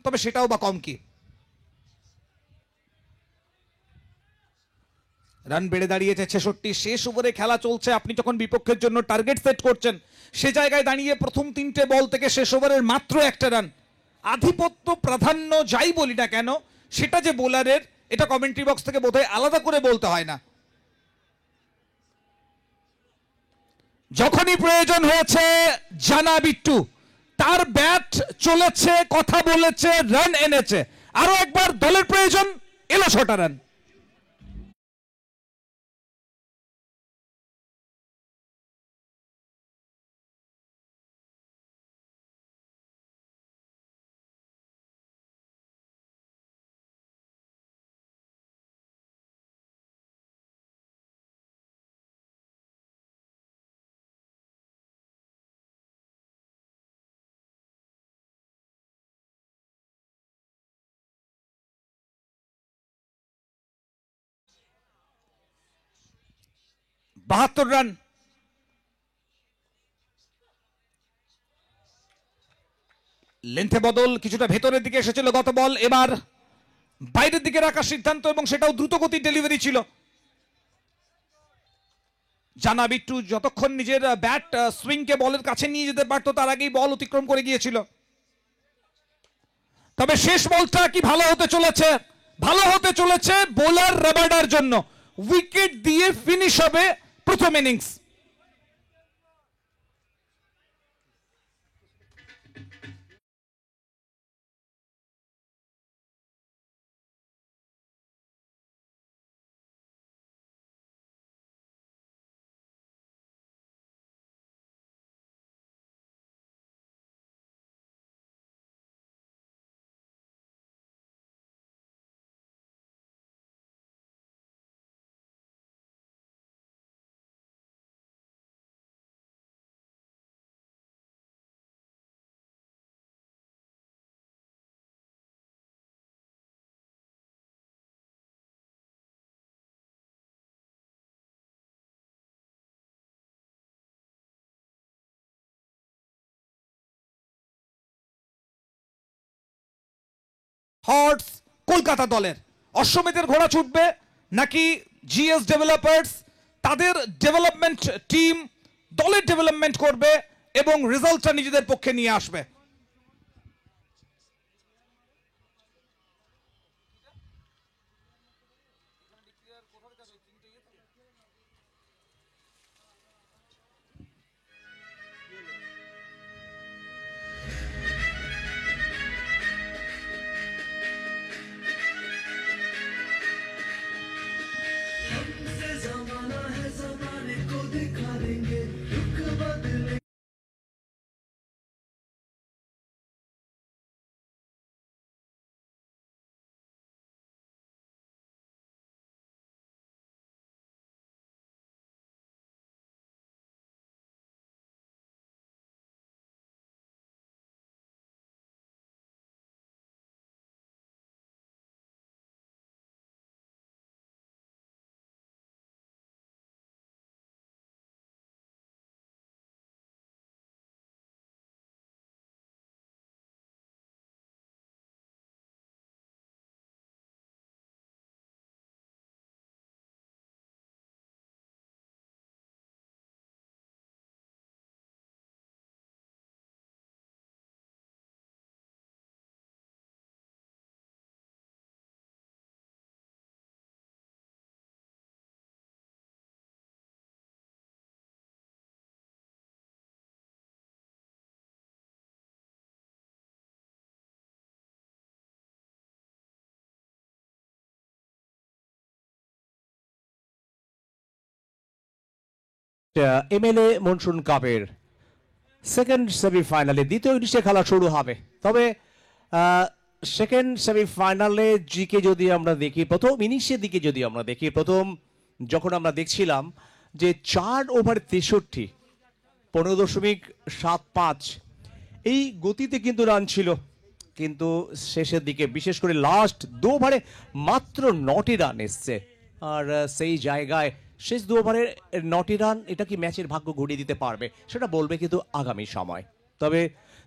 তবে সেটাও বা কম কি। রান বেড়ে দাঁড়িয়েছে 66। শেষ ওভারে খেলা চলছে, আপনি যখন বিপক্ষের জন্য টার্গেট সেট করছেন, সে জায়গায় দাঁড়িয়ে প্রথম 3টে বল থেকে শেষ ওভারের মাত্র একটা রান, আধিপত্য প্রাধান্য যাই বলি না কেন, সেটা যে বোলারের, এটা কমেন্ট্রি বক্স থেকে বোধহয় আলাদা করে বলতে হয় না। যখনই প্রয়োজন হয়েছে জানা বিট্টু, তার ব্যাট চলেছে, কথা বলেছে, রান এনেছে। আরো একবার দলের প্রয়োজন, এলো 6টা রান। বাহাত্তর রান। লেন্থে বদল, কিছুটা ভেতরের দিকে এসেছিল গত বল, এবার বাইরের দিকে রাখার সিদ্ধান্ত, এবং সেটাও দ্রুত গতির ডেলিভারি ছিল। জানা বিট্টু যতক্ষণ নিজের ব্যাট সুইংকে বলের কাছে নিয়ে যেতে পারতো, তার আগেই বল অতিক্রম করে গিয়েছিল। তবে শেষ বলটা কি ভালো হতে চলেছে? ভালো হতে চলেছে বোলার রাবাডার জন্য। উইকেট দিয়ে ফিনিশ হবে প্রথম ইনিংস। হর্স কলকাতা দলের অশ্বমেধের ঘোড়া ছুটবে, নাকি জিএস ডেভেলপার্স তাদের ডেভেলপমেন্ট টিম দলের ডেভেলপমেন্ট করবে এবং রেজাল্টটা নিজেদের পক্ষে নিয়ে আসবে? এমএলএ মনসুন কাপের সেকেন্ড সেমিফাইনালে দ্বিতীয় ইনিংসে খেলা শুরু হবে। তবে সেকেন্ড সেমিফাইনালে জিকে যদি আমরা দেখি, প্রথম ইনিংসের দিকে যদি আমরা দেখি, প্রথম যখন আমরা দেখছিলাম যে 4 ওভার 63, 15.75 এই গতিতে কিন্তু রান ছিল, কিন্তু শেষের দিকে বিশেষ করে লাস্ট 2 ওভারে মাত্র 9টি রান এসছে। আর সেই জায়গায় শেষ 2 ওভারের 9টি রান, এটা কি ম্যাচের ভাগ্য ঘুরিয়ে দিতে পারবে সেটা বলবে কিন্তু আগামী সময়। তবে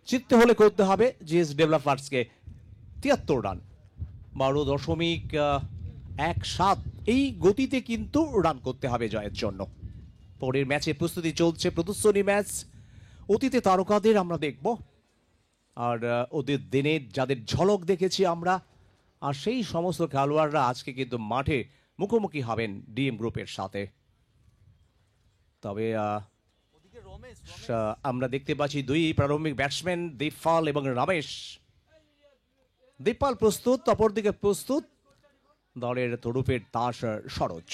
জিততে হলে করতে হবে জিএস ডেভেলপার্সকে 73 রান, 12.17 এই গতিতে কিন্তু রান করতে হবে জয়ের জন্য। পরের ম্যাচে প্রস্তুতি চলছে, প্রদর্শনী ম্যাচ, অতীতে তারকাদের আমরা দেখব, আর ওদের দিনে যাদের ঝলক দেখেছি আমরা, আর সেই সমস্ত খেলোয়াড়রা আজকে কিন্তু মাঠে মুখোমুখি হবেন ডিএম গ্রুপের সাথে। তবে আমরা দেখতে পাচ্ছি দুই প্রারম্ভিক ব্যাটসম্যান দীপপাল এবং রমেশ। দীপপাল প্রস্তুত, অপরদিকে প্রস্তুত দলের তরুপের তাস সরোজ।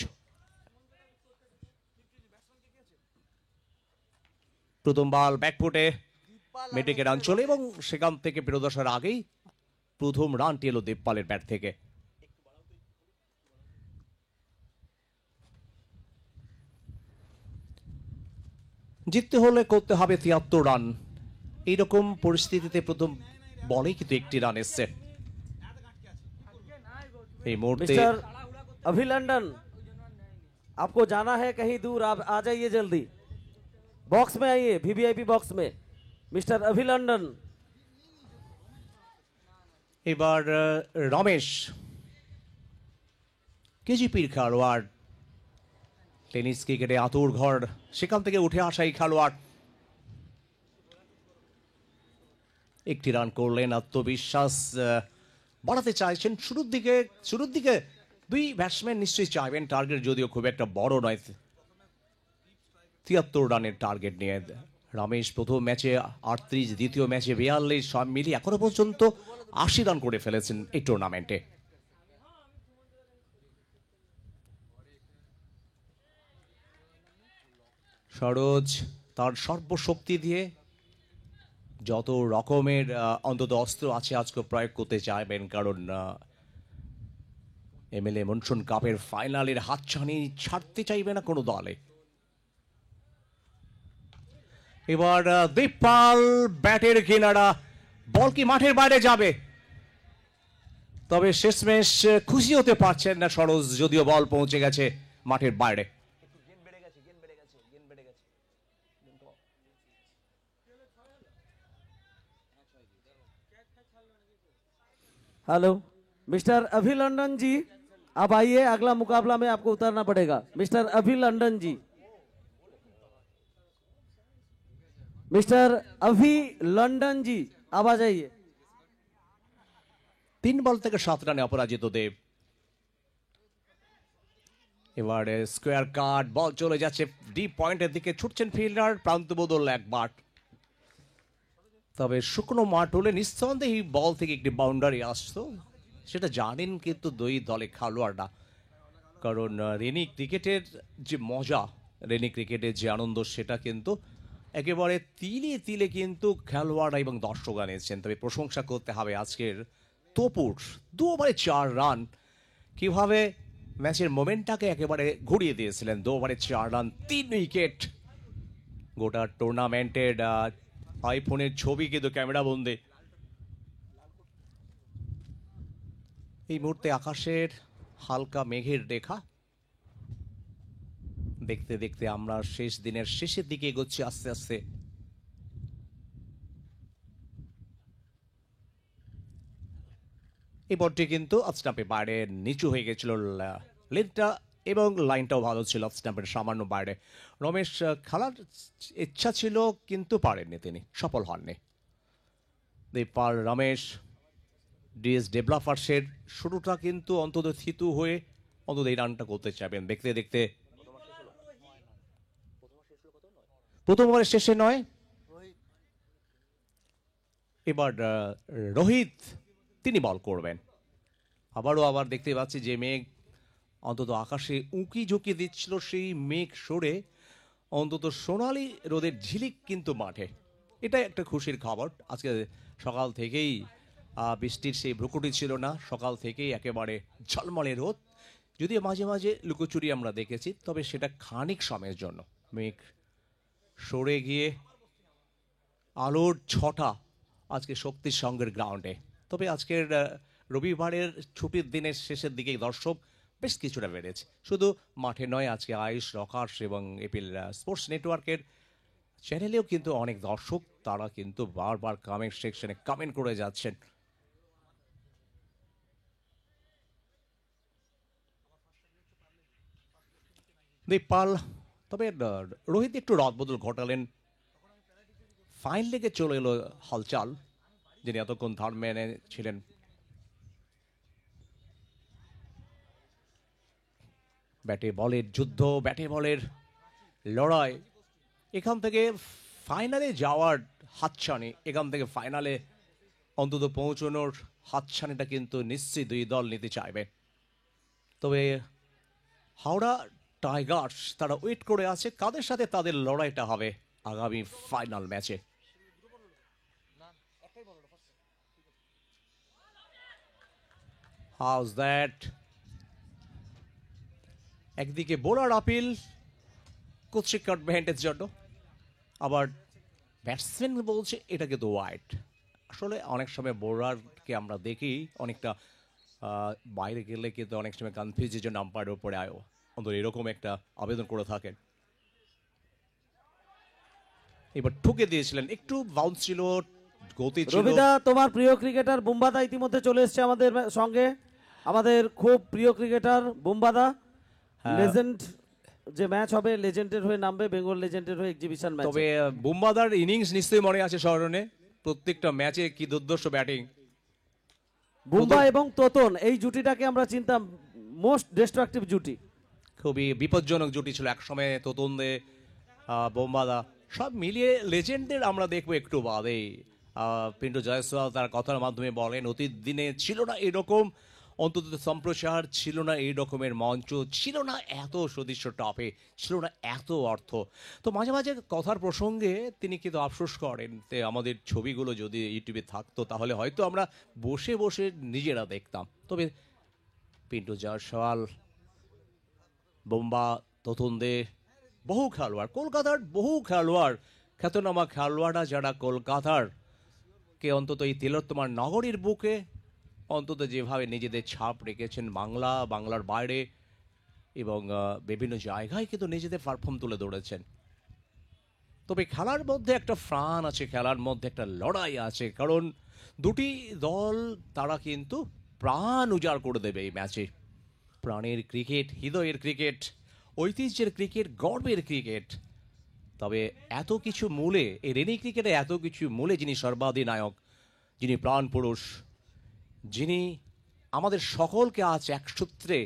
প্রথম বল ব্যাকফুটে মেটেকে রান চলে এবং সেখান থেকে ফেরত আসার আগেই প্রথম রানটি এলো দীপপালের ব্যাট থেকে। জিততে হলে করতে হবে 73 রান। এইরকম পরিস্থিতিতে প্রথম বলেই কিন্তু একটি রান এসছে। এই মুহূর্তে मिस्टर अभिलंडन, आपको जाना है कहीं दूर, आप आ जाइए जल्दी, बॉक्स में आइए, वीवीआईपी बॉक्स में। मिस्टर अभिलंडन, এবার রমেশ কেজিপির খেলোয়াড়, টেনিস ক্রিকেটে আতুর ঘর, সেখান থেকে উঠে আসা এই খেলোয়াড় একটি রান করলেন, আত্মবিশ্বাস বাড়াতে চাইছেন। শুরুর দিকে দুই ব্যাটসম্যান নিশ্চয়ই চাইবেন টার্গেট, যদিও খুব একটা বড় নয়, 73 রানের টার্গেট নিয়ে। রমেশ প্রথম ম্যাচে 38, দ্বিতীয় ম্যাচে 42, সব মিলিয়ে এখনো পর্যন্ত 80 রান করে ফেলেছেন এই টুর্নামেন্টে। সরোজ তার সর্বশক্তি দিয়ে যত রকমের অন্তত অস্ত্র আছে আজকে প্রয়োগ করতে চাইবেন, কারণ এমএলএ মনসুন কাপের ফাইনালের হাতছানি ছাড়তে চাইবে না কোনো দলে। এবার দীপপাল ব্যাটের কিনারা, বল কি মাঠের বাইরে যাবে? তবে শেষমেশ খুশি হতে পারছেন না সরোজ, যদিও বল পৌঁছে গেছে মাঠের বাইরে। हेलो मिस्टर अभिलंडन जी, अब आइए, अगला मुकाबला में आपको उतरना पड़ेगा। मिस्टर अभिलंडन जी, मिस्टर अभिलंडन जी, अब आ जाइए। 3 বল থেকে 7 রানে অপরাজিত দেব। এবারে স্কোয়ার কাট, বল চলে যাচ্ছে ডিপ পয়েন্টের দিকে, ছুটছেন ফিল্ডার, প্রান্ত বদল একবার। তবে শুকনো মাঠ হলে নিঃসন্দেহে এই বল থেকে একটি বাউন্ডারি আসতো, সেটা জানেন কিন্তু দুই দলে খেলোয়াড়রা। কারণ রেনি ক্রিকেটের যে মজা, রেনি ক্রিকেটের যে আনন্দ, সেটা কিন্তু একেবারে তিলে তিলে কিন্তু খেলোয়াড়রা এবং দর্শকরা নিয়েছেন। তবে প্রশংসা করতে হবে আজকের তপুর, 2 ওভারে 4 রান, কিভাবে ম্যাচের মোমেন্টটাকে একেবারে ঘুরিয়ে দিয়েছিলেন। 2 ওভারে 4 রান, 3 উইকেট। গোটা টুর্নামেন্টের আইফোনের ছবি কিন্তু ক্যামেরা বন্দী। এই মুহূর্তে আকাশের হালকা মেঘের রেখা, দেখতে দেখতে আমরা শেষ দিনের শেষের দিকে এগোচ্ছি আস্তে আস্তে। এই বলটি কিন্তু অফ স্টাম্পের বাইরে নিচু হয়ে গেছিল লেনটা, এবং লাইনটাও ভালো ছিল, অফ স্টাম্পের সামান্য বাইরে। রমেশ খেলার ইচ্ছা ছিল কিন্তু পারেননি, তিনি সফল হননি। দীপপাল, রমেশ, ডিএস ডেভেলপার্সের শুরুটা কিন্তু অন্তত থিতু হয়ে অন্তত এই রানটা করতে চাইবেন। দেখতে দেখতে প্রথম ওভারের শেষে নয়, এবার রোহিত তিনি বল করবেন। আবার দেখতে পাচ্ছি যে মেঘ অন্তত আকাশে উঁকি ঝুঁকি দিচ্ছিল, সেই মেঘ সরে অন্তত সোনালি রোদের ঝিলিক কিন্তু মাঠে, এটা একটা খুশির খবর। আজকে সকাল থেকেই বৃষ্টির সেই ভ্রুকুটি ছিল না, সকাল থেকেই একেবারে ঝলমলে রোদ, যদিও মাঝে মাঝে লুকোচুরি আমরা দেখেছি, তবে সেটা খানিক সময়ের জন্য। মেঘ সরে গিয়ে আলোর ছটা আজকে শক্তির সঙ্গের গ্রাউন্ডে। তবে আজকের রবিবারের ছুটির দিনের শেষের দিকে দর্শক বেশ কিছুটা বেড়েছে, শুধু মাঠে নয়, আজকে আয়ুষ রকাশ এবং এপিএল স্পোর্টস নেটওয়ার্কের চ্যানেলেও কিন্তু অনেক দর্শক তারা কিন্তু বারবার কমেন্ট সেকশনে কমেন্ট করে যাচ্ছেন। দীপাল, তবে রোহিত একটু রদবদল ঘটালেন, ফাইন লেগে চলে এলো হালচাল, যিনি এতক্ষণ ধার মেনে ছিলেন। ব্যাটে বলের যুদ্ধ, ব্যাটে বলের লড়াই, এখান থেকে ফাইনালে যাওয়ার হাতছানি, এখান থেকে ফাইনালে অন্তত পৌঁছানোর হাতছানিটা কিন্তু নিশ্চয়ই দুই দল নিতে চাইবে। তবে হাওড়া টাইগার্স তারা ওয়েট করে আছে কাদের সাথে তাদের লড়াইটা হবে আগামী ফাইনাল ম্যাচে। হাউস দ্যাট, একদিকে বোলার আপিল কর্তৃক অ্যাডভান্টেজ জন্য, আবার ব্যাটসম্যান বলছে এটা কিন্তু ওয়াইড। আসলে অনেক সময় বোলারকে আমরা দেখি অনেকটা বাইরে গেলে কিন্তু অনেক সময় কনফিউজের জন্য আম্পায়ারের উপরে আয়ো অন্তত এরকম একটা আবেদন করে থাকেন। এবার ঠুকে দিয়েছিলেন, একটু বাউন্স ছিল, গতি ছিল। রবিদা, তোমার প্রিয় ক্রিকেটার বুম্বাদা ইতিমধ্যে চলে এসেছে আমাদের সঙ্গে, আমাদের খুব প্রিয় ক্রিকেটার বুম্বাদা। লেজেন্ড যে ম্যাচ হবে, লেজেন্ডের হয়ে নামবে, বেঙ্গল লেজেন্ডের হয়ে এক্সিবিশন ম্যাচ। তবে বুম্বাদার ইনিংস নিশ্চয়ই মনে আছে স্মরণে, প্রত্যেকটা ম্যাচে কি দুর্ধর্ষ ব্যাটিং। বুম্বা এবং তোতন এই জুটিটাকে আমরা চিনতাম মোস্ট ডিস্ট্রাকটিভ জুটি, খুবই বিপজ্জনক জুটি ছিল একসময়। তোতন্দে বোম্বাদা সব মিলিয়ে লেজেন্ডদের আমরা দেখবো একটু বাদেই। পিন্টু জয়সওয়াল তার কথার মাধ্যমে বলেন অতীত দিনে ছিল না এরকম অন্তত সম্প্রচার, ছিল না এই রকমের মঞ্চ, ছিল না এত সদৃশ্য টপে, ছিল না এত অর্থ। তো মাঝে মাঝে কথার প্রসঙ্গে তিনি কিন্তু আফসোস করেন যে আমাদের ছবিগুলো যদি ইউটিউবে থাকতো তাহলে হয়তো আমরা বসে বসে নিজেরা দেখতাম। তবে পিন্টু জয়সওয়াল, বোম্বা, তোতন্দে, বহু খেলোয়াড়, কলকাতার বহু খেলোয়াড়, খ্যাতনামা খেলোয়াড়রা যারা কলকাতার কে অন্তত এই তিলোত্তমার নগরীর বুকে অন্তত যেভাবে নিজেদের ছাপ রেখেছেন বাংলার বাইরে এবং বিভিন্ন জায়গায় কিন্তু নিজেদের পারফর্ম তুলে ধরেছেন। তবে খেলার মধ্যে একটা প্রাণ আছে, খেলার মধ্যে একটা লড়াই আছে, কারণ দুটি দল তারা কিন্তু প্রাণ উজাড় করে দেবে এই ম্যাচে। প্রাণের ক্রিকেট, হৃদয়ের ক্রিকেট, ঐতিহ্যের ক্রিকেট, গর্বের ক্রিকেট। তবে এত কিছু মূলে, এই রেনি ক্রিকেটে এত কিছু মূলে যিনি সর্বাধিনায়ক, যিনি প্রাণ পুরুষ, যিনি আমাদের সকলকে আজ এক সূত্রে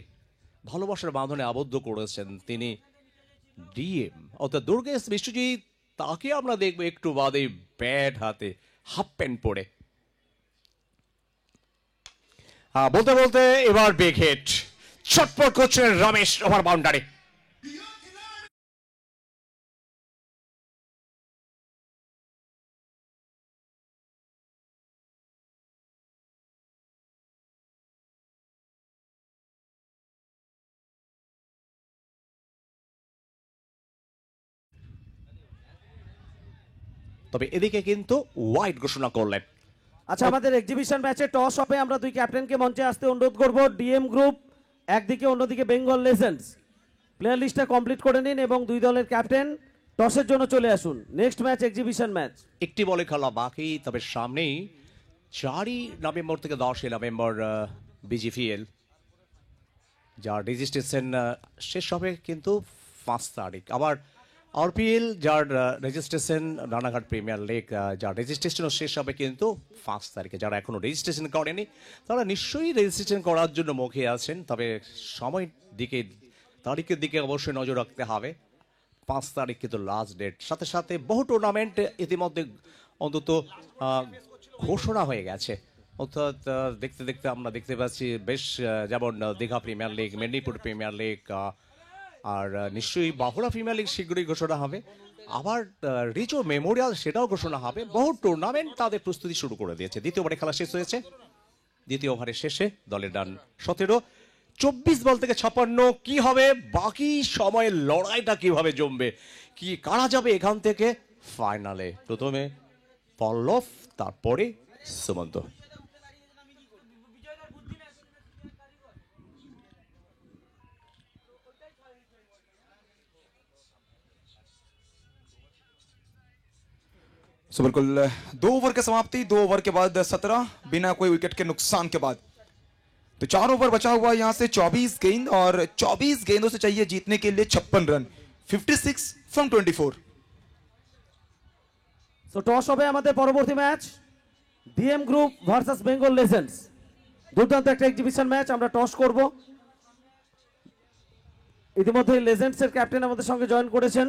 ভালোবাসার বাঁধনে আবদ্ধ করেছেন, তিনি ডিএম অর্থাৎ দুর্গেশ বিশ্বজিৎ। তাকে আমরা দেখবো একটু বাদে ব্যাট হাতে, হাফ প্যান্ট পরে। বলতে বলতে এবার বেগ হিট, ছটপট করছেন রমেশ ওভার বাউন্ডারি। তবে এদিকে কিন্তু ওয়াইড ঘোষণা করলেন। আচ্ছা, আমাদের এক্সিবিশন ম্যাচে টস হবে, আমরা দুই ক্যাপ্টেনকে মঞ্চে আসতে অনুরোধ করব। ডিএম গ্রুপ একদিকে, অন্যদিকে বেঙ্গল লেজেন্ডস। প্লেয়ার লিস্টটা কমপ্লিট করে নিন এবং দুই দলের ক্যাপ্টেন টসের জন্য চলে আসুন। নেক্সট ম্যাচ এক্সিবিশন ম্যাচ, একটি বলে খেলা বাকি। তবে সামনেই 4ই নভেম্বর থেকে 10ই নভেম্বর বিজিপিএল, যার রেজিস্ট্রেশন শেষ হবে কিন্তু 5 তারিখ। আবার আরপিএল যার রেজিস্ট্রেশন, রানাঘাট প্রিমিয়ার লিগ যার রেজিস্ট্রেশনও শেষ হবে কিন্তু 5 তারিখে। যারা এখনও রেজিস্ট্রেশন করেনি তারা নিশ্চয়ই রেজিস্ট্রেশন করার জন্য মুখে আছেন, তবে সময়ের দিকে, তারিখের দিকে অবশ্যই নজর রাখতে হবে। 5 তারিখ কিন্তু লাস্ট ডেট। সাথে সাথে বহু টুর্নামেন্ট ইতিমধ্যে অন্তত ঘোষণা হয়ে গেছে, অর্থাৎ দেখতে দেখতে আমরা দেখতে পাচ্ছি বেশ, যেমন Digha premier league, Medinipur premier league, আর নিশ্চয়ই বাহুরা প্রিমিয়ার লিগ শীঘ্রই ঘোষণা হবে। আবার রিজো মেমোরিয়াল সেটাও ঘোষণা হবে। বহু টুর্নামেন্ট তাদের প্রস্তুতি শুরু করে দিয়েছে। দ্বিতীয় ওভারে খেলা শেষ হয়েছে। দ্বিতীয় ওভারের শেষে দলের রান 17, 24 বল থেকে 56। কি হবে বাকি সময়ের লড়াইটা কিভাবে জমবে, কি কারা যাবে এখান থেকে ফাইনালে? প্রথমে পল্লব, তারপরে সুমন্ত। सो बिल्कुल 2 ओवर की समाप्ति, 2 ओवर के बाद 17 बिना कोई विकेट के नुकसान के बाद। तो 4 ओवर बचा हुआ यहाँ से 24 गेंद, और 24 गेंदों से चाहिए जीतने के लिए 56 रन, 56 फ्रॉम 24। সো টস হবে আমাদের পরবর্তী match DM group versus Bengal legends. দুর্দান্ত একটা এক্সিবিশন ম্যাচ, আমরা টস করব। ইতিমধ্যে লেজেন্ডস এর ক্যাপ্টেন আমাদের সঙ্গে জয়েন করেছেন।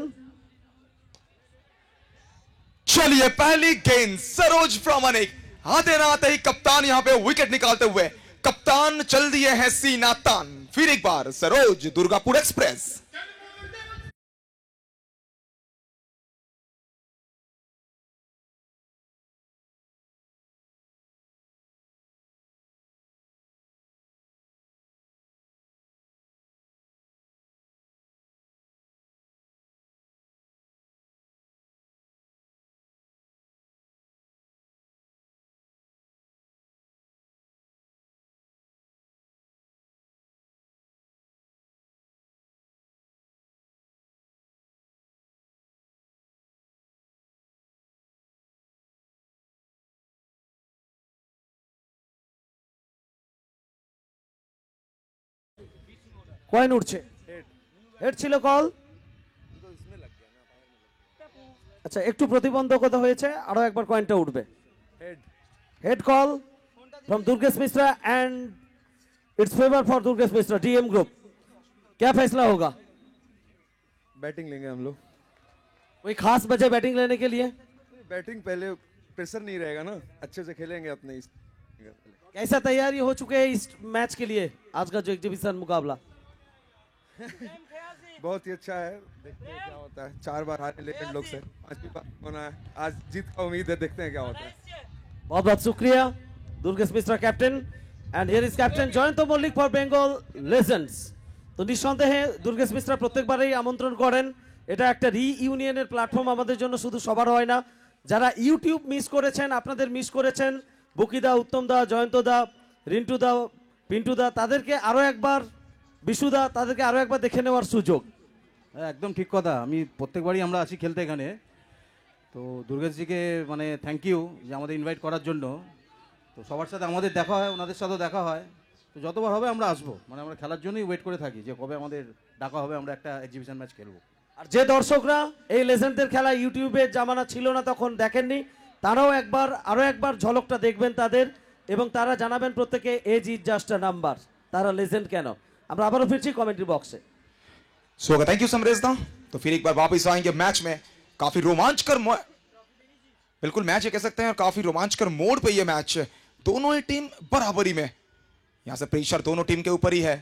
चलिए पहली गेंद सरोज प्रामाणिक, आते ना आते ही कप्तान यहां पे विकेट निकालते हुए कप्तान चल दिए हैं सीना तान। फिर एक बार सरोज, दुर्गापुर एक्सप्रेस। কয়েন উঠছে, হেড ছিল কল। আচ্ছা, একটু প্রতিবন্ধকতা হয়েছে, আরো একবার কয়েনটা উঠবে। Head call from Durgesh Mishra and it's favour for Durgesh Mishra DM group. क्या फैसला होगा? बैटिंग लेंगे हम लोग। कोई खास वजह बैटिंग लेने के लिए? बैटिंग पहले प्रेशर नहीं रहेगा ना, अच्छे से खेलेंगे अपने कैसा तैयारी हो चुके हैं इस मैच के लिए, आज का जो एग्जीबिशन मुकाबला? बहुत ही अच्छा है, देखते हैं क्या होता है। 4 बार हारे लेजेंड लोग से, आज भी होना है, आज जीत का उम्मीद है, देखते हैं क्या होता है। बहुत बहुत शुक्रिया Durgesh Mishra captain, and here is captain Jayanta Mallick for Bengal legends. তো নিঃসন্দেহে দুর্গেশ মিশ্রা প্রত্যেকবারই আমন্ত্রণ করেন। এটা একটা রিইউনিয়নের প্ল্যাটফর্ম আমাদের জন্য, শুধু সবার হয় না। যারা ইউটিউব মিস করেছেন, আপনাদের মিস করেছেন, বুকিদা, উত্তমদা, জয়ন্তদা, রিন্টুদা, পিন্টুদা, তাদেরকে আরো একবার, বিশুদা, তাদেরকে আরো একবার দেখে নেওয়ার সুযোগ। হ্যাঁ, একদম ঠিক কথা। আমি প্রত্যেকবারই আমরা আসি খেলতে এখানে, তো দুর্গেশজিকে মানে থ্যাংক ইউ যে আমাদের ইনভাইট করার জন্য। তো সবার সাথে আমাদের দেখা হয়, ওনাদের সাথেও দেখা হয়। তো যতবার হবে আমরা আসবো, মানে আমরা খেলার জন্যই ওয়েট করে থাকি যে কবে আমাদের ডাকা হবে, আমরা একটা এক্সিবিশন ম্যাচ খেলবো। আর যে দর্শকরা এই লেজেন্ডদের খেলা ইউটিউবে জামানা ছিল না তখন দেখেননি, তারাও আরো একবার ঝলকটা দেখবেন তাদের, এবং তারা জানাবেন প্রত্যেকে age is just a number, তারা লেজেন্ড কেন। আমরা আবারও ফিরছি কমেন্ট্রি বক্সে। सो थैंक यू समरेशदा। तो फिर एक बार वापस आएंगे मैच में। काफी रोमांचकर बिल्कुल मैच ये कह सकते हैं, और काफी रोमांचकर मोड पे ये मैच। दोनों ही टीम बराबरी में, यहां से प्रेशर दोनों टीम के ऊपर ही है।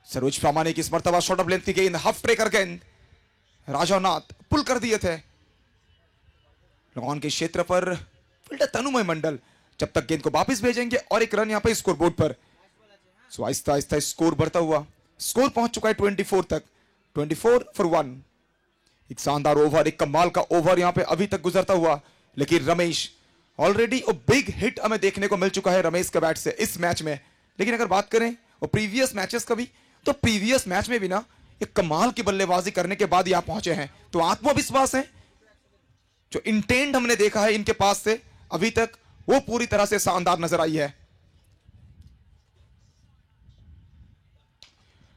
सरोज प्रामाणिक इस मर्तबा शॉर्ट ऑफ लेंथ की गेंद, हाफ ट्रेकर गेंद, राजा नाथ पुल कर दिए थे लॉन के क्षेत्र पर। फील्डर तनुमय मंडल जब तक गेंद को वापस भेजेंगे, और एक रन यहां पर स्कोर बोर्ड पर। सो आहिस्ता आहिस्ता स्कोर बढ़ता हुआ, स्कोर पहुंच चुका है 24 तक, 24 फॉर 1। एक शानदार ओवर, एक कमाल का ओवर यहां पे अभी तक गुजरता हुआ, लेकिन रमेश ऑलरेडी बिग हिट हमें देखने को मिल चुका है रमेश के बैट से इस मैच में। लेकिन अगर बात करें और प्रीवियस मैचेस का भी, तो प्रीवियस मैच में भी ना एक कमाल की बल्लेबाजी करने के बाद यहां पहुंचे हैं। तो आत्मविश्वास है, जो इंटेंट हमने देखा है इनके पास से अभी तक, वो पूरी तरह से शानदार नजर आई है।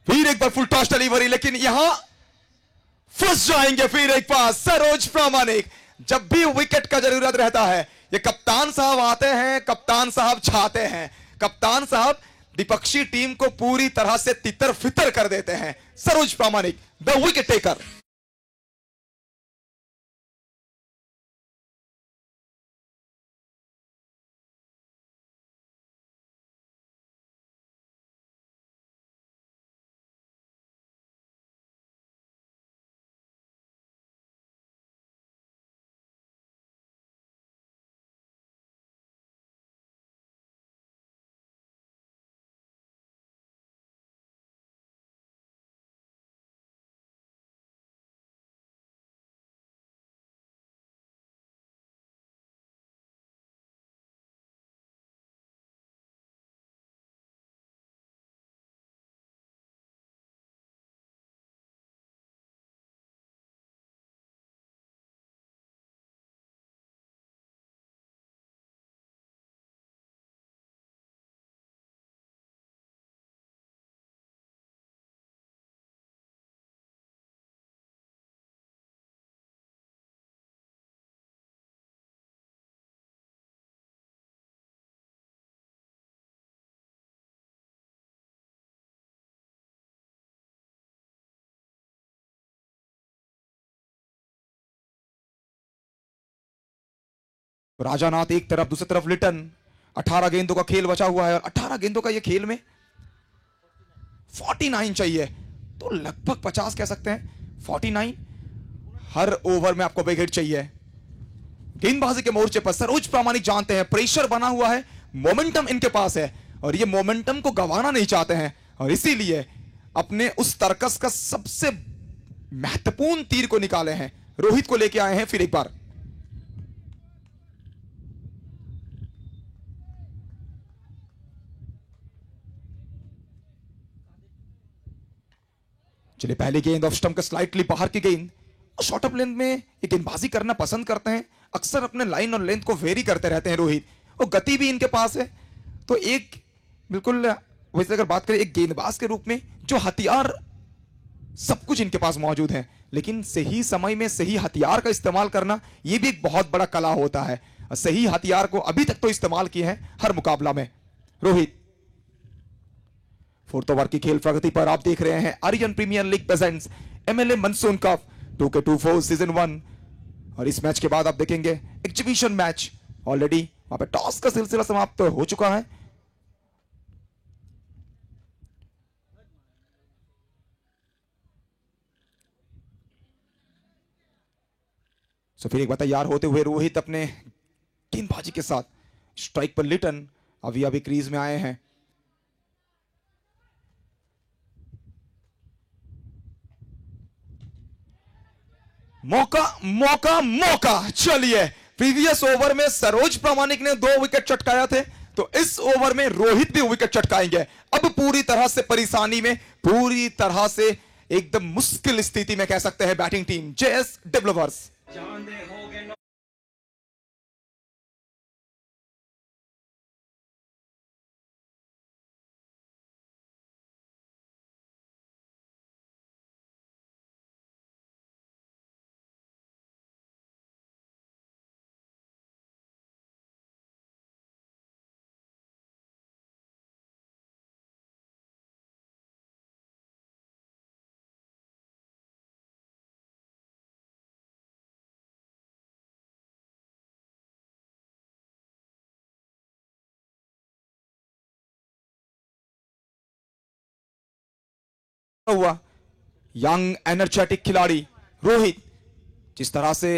फिर एक बार फुल टॉस डिलीवरी, लेकिन यहां फंस जाएंगे फिर एक बार सरोज प्रामाणिक। जब भी विकेट का जरूरत रहता है, ये कप्तान साहब आते हैं, कप्तान साहब छाते हैं, कप्तान साहब विपक्षी टीम को पूरी तरह से तितर फितर कर देते हैं। सरोज प्रामाणिक द विकेट टेकर। राजानाथ एक तरफ, दूसरी तरफ लिटन। 18 गेंदों का खेल बचा हुआ है और 18 गेंदों का ये खेल में 49 चाहिए, तो लगभग 50 कह सकते हैं। 49 हर ओवर में आपको बिग हिट चाहिए। गेंदबाजी के मोर्चे पर सरोज प्रामाणिक जानते हैं प्रेशर बना हुआ है, मोमेंटम इनके पास है और ये मोमेंटम को गंवाना नहीं चाहते हैं और इसीलिए अपने उस तर्कस का सबसे महत्वपूर्ण तीर को निकाले हैं। रोहित को लेके आए हैं फिर एक बार। चलिए, पहली गेंद ऑफ स्टंप के स्लाइटली बाहर की गेंद। शॉर्ट ऑफ लेंथ में ये गेंदबाजी करना पसंद करते हैं, अक्सर अपने लाइन और लेंथ को वेरी करते रहते हैं रोहित, और गति भी इनके पास है। तो एक बिल्कुल वैसे अगर बात करें एक गेंदबाज के रूप में जो हथियार सब कुछ इनके पास मौजूद है, लेकिन सही समय में सही हथियार का इस्तेमाल करना यह भी एक बहुत बड़ा कला होता है। और सही हथियार को अभी तक तो इस्तेमाल किए हैं हर मुकाबला में रोहित। फोर्थ ओवर की खेल प्रगति पर आप देख रहे हैं Aryan premier league presents MLA monsoon cup 2K24 season 1। और इस मैच के बाद आप देखेंगे एग्जीबिशन मैच, ऑलरेडी वहां पे टॉस का सिलसिला समाप्त हो चुका है। सो फिर एक बार तैयार होते हुए रोहित अपने गेंदबाजी के साथ। स्ट्राइक पर लिटन अभी अभी क्रीज में आए हैं। मौका मौका मौका, चलिए प्रीवियस ओवर में सरोज प्रामाणिक ने 2 विकेट चटकाया थे, तो इस ओवर में रोहित भी विकेट चटकाएंगे। अब पूरी तरह से परेशानी में, पूरी तरह से एकदम मुश्किल स्थिति में कह सकते हैं बैटिंग टीम जेएस डेवलपर्स। हुआ यंग एनर्जेटिक खिलाड़ी रोहित, जिस तरह से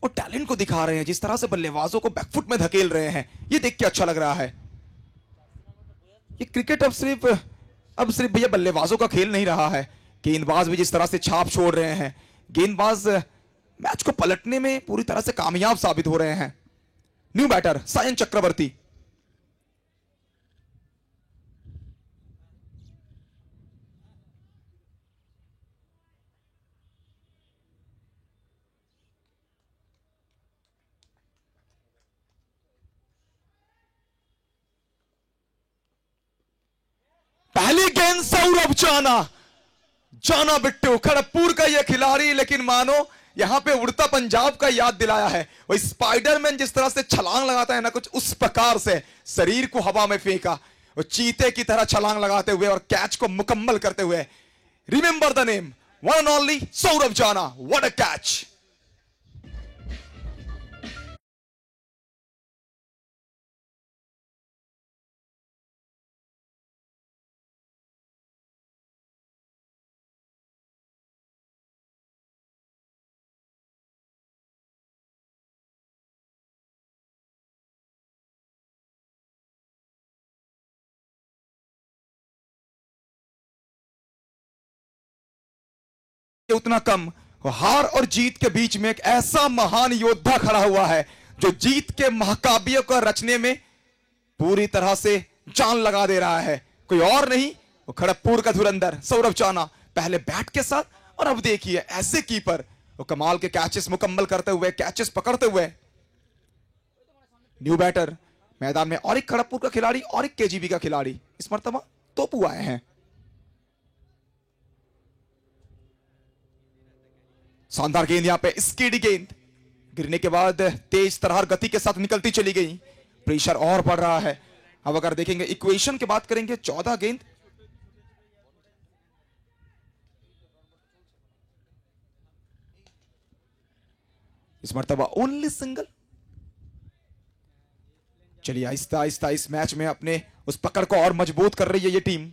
वो टैलेंट को दिखा रहे हैं, जिस तरह से बल्लेबाजों को बैकफुट में धकेल रहे हैं, ये देख के अच्छा लग रहा है। ये क्रिकेट अब सिर्फ भैया बल्लेबाजों का खेल नहीं रहा है, गेंदबाज भी जिस तरह से छाप छोड़ रहे हैं, गेंदबाज मैच को पलटने में पूरी तरह से कामयाब साबित हो रहे हैं। न्यू बैटर सायन चक्रवर्ती। पहली गेंद सौरभ जाना बिट्टू, खड़गपुर का यह खिलाड़ी, लेकिन मानो यहां पे उड़ता पंजाब का याद दिलाया है। वो स्पाइडरमैन जिस तरह से छलांग लगाता है ना, कुछ उस प्रकार से शरीर को हवा में फेंका, वो चीते की तरह छलांग लगाते हुए और कैच को मुकम्मल करते हुए। Remember the name, one and only Saurabh जाना, व्हाट अ कैच। उतना कम, हार और जीत के बीच में एक ऐसा महान योद्धा खड़ा हुआ है जो जीत के महाकाव्य को रचने में पूरी तरह से जान लगा दे रहा है। कोई और नहीं, वो खड़गपुर का धुरंधर सौरभ चाना, पहले बैट के साथ और अब देखिए ऐसे कीपर, वो कमाल के कैचेस मुकम्मल करते हुए, कैचेस पकड़ते हुए। न्यू बैटर मैदान में, और एक खड़गपुर का खिलाड़ी और एक केजीबी का खिलाड़ी इस मर्तबा तोपू आए हैं। शानदार गेंद, यहां पे स्कीडी गेंद गिरने के बाद तेज तरह गति के साथ निकलती चली गई, प्रेशर और बढ़ रहा है। अब अगर देखेंगे इक्वेशन की बात करेंगे, 14 गेंद, इस मर्तबा ओनली सिंगल। चलिए आहिस्ता आहिस्ता इस मैच में अपने उस पकड़ को और मजबूत कर रही है ये टीम।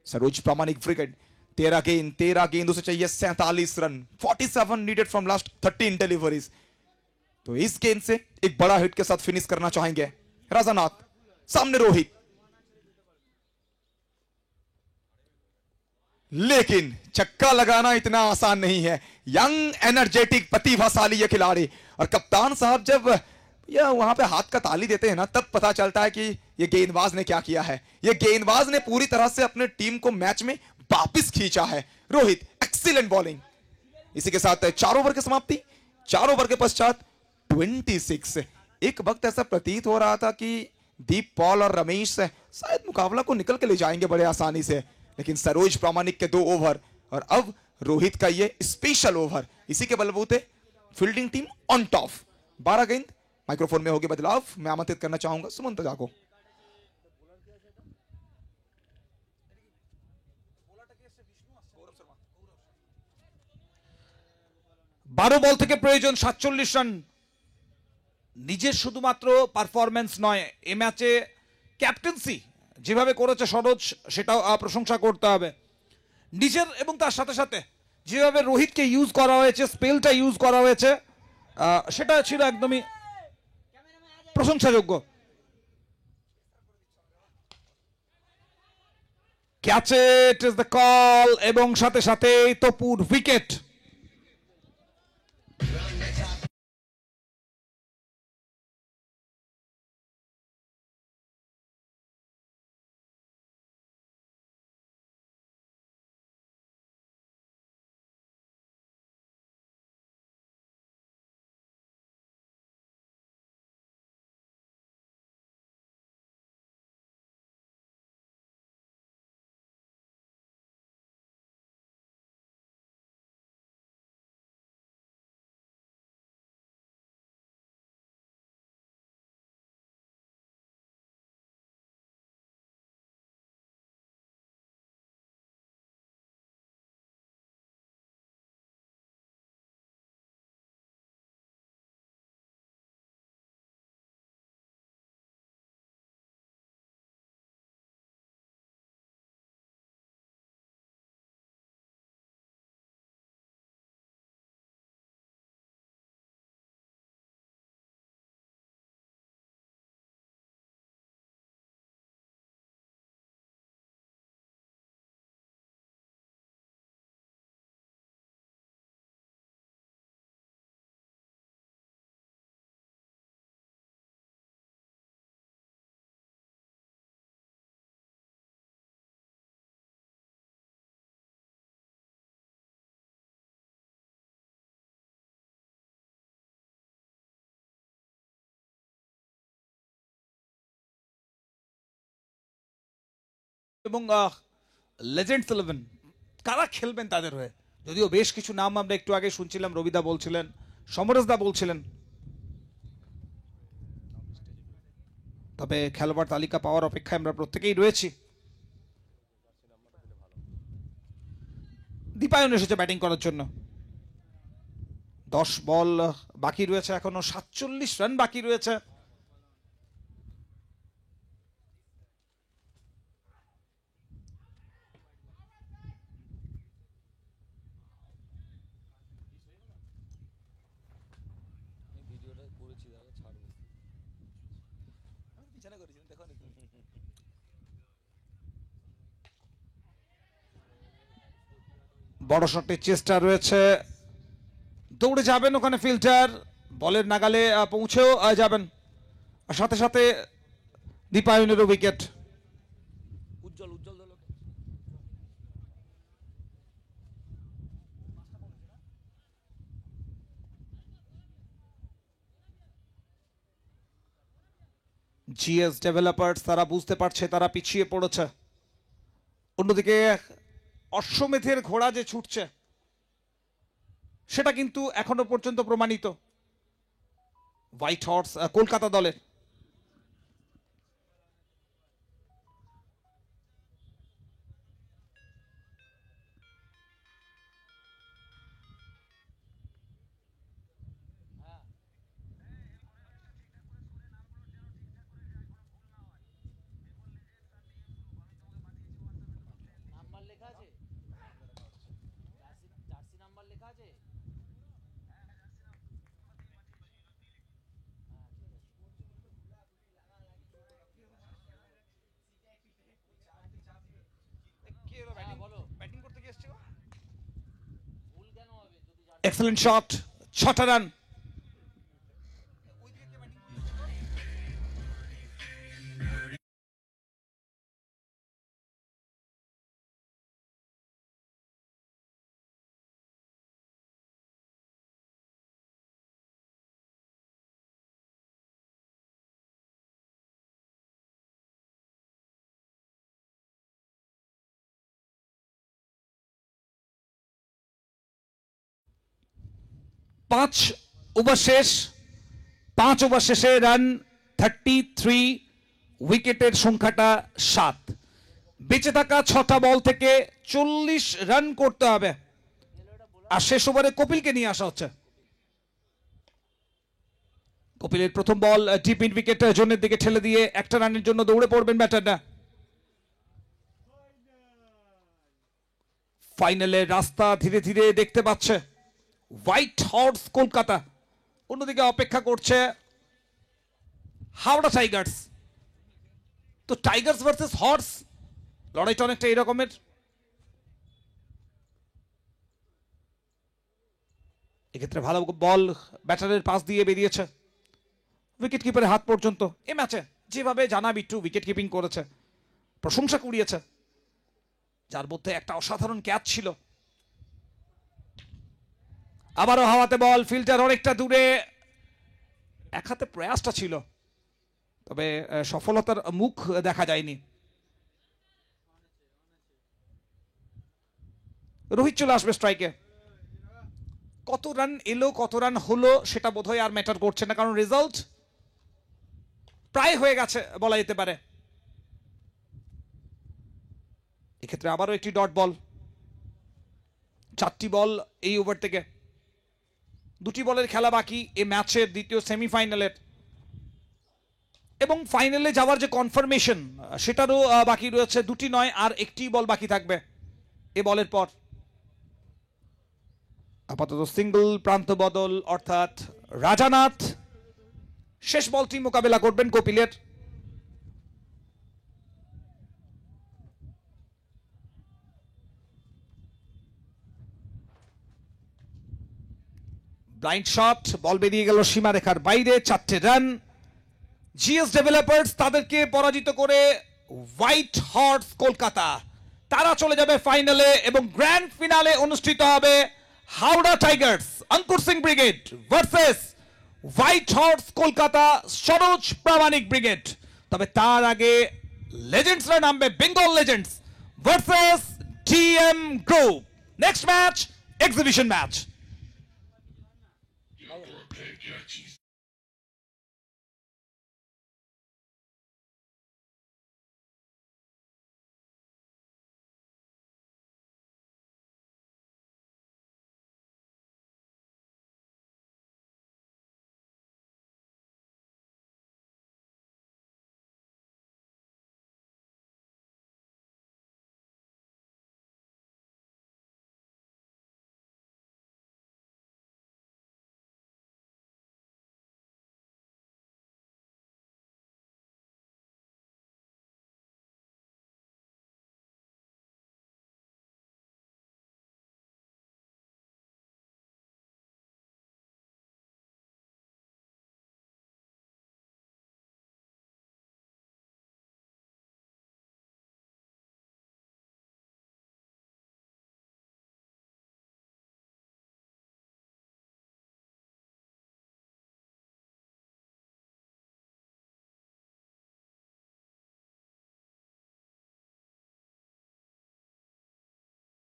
सरोज प्रामाणिक विकेट, 13 गेंदों से चाहिए 47 run, 47 needed from last 13 deliveries. तो इस गेंद से एक बड़ा हिट के साथ फिनिश करना चाहेंगे राजानाथ। सामने रोहित, लेकिन छक्का लगाना इतना आसान नहीं है। यंग एनर्जेटिक प्रतिभाशाली ये खिलाड़ी, और कप्तान साहब जब यह वहां पे हाथ का ताली देते हैं ना, तब पता चलता है कि ये गेंदबाज ने क्या किया है। ये गेंदबाज ने पूरी तरह से अपने टीम को मैच में वापस खींचा है। Rohit excellent bowling. इसी के साथ 4 ओवर की समाप्ति। 4 ओवर के पश्चात 26। एक वक्त ऐसा प्रतीत हो रहा था कि दीप पॉल और रमेश शायद मुकाबला को निकल के ले जाएंगे बड़े आसानी से, लेकिन सरोज प्रामाणिक के 2 ओवर और अब रोहित का ये स्पेशल ओवर, इसी के बलबूते फील्डिंग टीम ऑन टॉप। 12 गेंद। माइक्रोफोन में होगी बदलाव। मैं आमंत्रित करना चाहूंगा सुमंत दा को। বারো বল থেকে প্রয়োজন 47 রান। নিজের শুধুমাত্র পারফরম্যান্স নয়, এ ম্যাচে ক্যাপ্টেন্সি যেভাবে করেছে সরোজ, সেটাও প্রশংসা করতে হবে। নিজের এবং তার সাথে সাথে যেভাবে রোহিতকে ইউজ করা হয়েছে, স্পেলটা ইউজ করা হয়েছে, সেটা ছিল একদমই প্রশংসাযোগ্য। Catch it is the call, এবং সাথে সাথে তপুর উইকেট। এবং লেজেন্ডস 11 কারা খেলবেন তাদের হয়ে, যদিও বেশ কিছু নাম আমরা একটু আগে শুনছিলাম, রবিদা বলছিলেন, সমরেশদা বলছিলেন, তবে খেলোয়াড় তালিকা পাওয়ার অপেক্ষায় আমরা প্রত্যেকেই রয়েছি। দীপায়ন এসেছে ব্যাটিং করার জন্য। 10 বল বাকি রয়েছে, এখনো 47 রান বাকি রয়েছে। বড় শটের চেষ্টা রয়েছে, দৌড়ে যাবেন ওখানে ফিল্টার, বলের নাগালে পৌঁছেও যাবেন, আর সাথে সাথে দীপায়নেরও উইকেট। জিএস ডেভেলপার্স তারা বুঝতে পারছে তারা পিছিয়ে পড়েছে। অন্যদিকে অশ্বমেধের ঘোড়া যে ছুটছে সেটা কিন্তু এখনো পর্যন্ত প্রমাণিত। হোয়াইট হর্স কলকাতা দলের। এক্সেলেন্ট শট, 6টা রান। পাঁচ ওভার শেষ, 5 ওভার শেষে রান 33, উইকেটের সংখ্যাটা 7। বেঁচে থাকা 6টা বল থেকে 40 রান করতে হবে, আর শেষ ওভারে কপিলকে নিয়ে আসা হচ্ছে। কপিলের প্রথম বল ডিপ ইন উইকেট জোনের দিকে ঠেলে দিয়ে 1টা রানের জন্য দৌড়ে পড়বেন ব্যাটাররা। ফাইনালের রাস্তা ধীরে ধীরে দেখতে পাচ্ছে হোয়াইট হর্স কলকাতা, অন্যদিকে অপেক্ষা করছে হাওড়া টাইগার্স। তো টাইগার্স ভার্সেস হর্স, লড়াইটা অনেকটা এরকমের। এক্ষেত্রে ভালো বল ব্যাটারের পাশ দিয়ে বেরিয়েছে উইকেট কিপারের হাত পর্যন্ত। এ ম্যাচে যেভাবে জানা বিট্টু উইকেট কিপিং করেছে, প্রশংসা কুড়িয়েছে, যার মধ্যে একটা অসাধারণ ক্যাচ ছিল। আবারও হাওয়াতে বল, ফিল্টার অনেকটা দূরে, এক হাতে প্রয়াসটা ছিল, তবে সফলতার মুখ দেখা যায়নি। রোহিত চলে আসবে স্ট্রাইকে। কত রান এলো কত রান হলো সেটা বোধহয় আর ম্যাটার করছে না, কারণ রেজাল্ট প্রায় হয়ে গেছে বলা যেতে পারে। এক্ষেত্রে আবারও একটি ডট বল, 4টি বল এই ওভার থেকে। 2টি বলের খেলা বাকি এ ম্যাচের দ্বিতীয় সেমিফাইনালের, এবং ফাইনালে যাওয়ার যে কনফার্মেশন সেটারও বাকি রয়েছে। 2টি নয়, আর 1টি বল বাকি থাকবে এ বলের পর। আপাতত সিঙ্গল প্রান্ত বদল, অর্থাৎ রাজানাথ শেষ বলটি মোকাবেলা করবেন কপিলের। ব্লাইন্ড শট, বল বেরিয়ে গেল সীমারেখার বাইরে, 4টে রান। জিএস ডেভেলপার্স তাদেরকে পরাজিত করে হোয়াইট হর্স কলকাতা, তারা চলে যাবে ফাইনালে, এবং গ্র্যান্ড ফিনালে অনুষ্ঠিত হবে Howrah Tigers Ankur Singh Brigade versus White Horse Kolkata Saroj Pramanik Brigade. তবে তার আগে লেজেন্ডসরা নামবে, Bengal Legends versus DM Group. Next match exhibition match.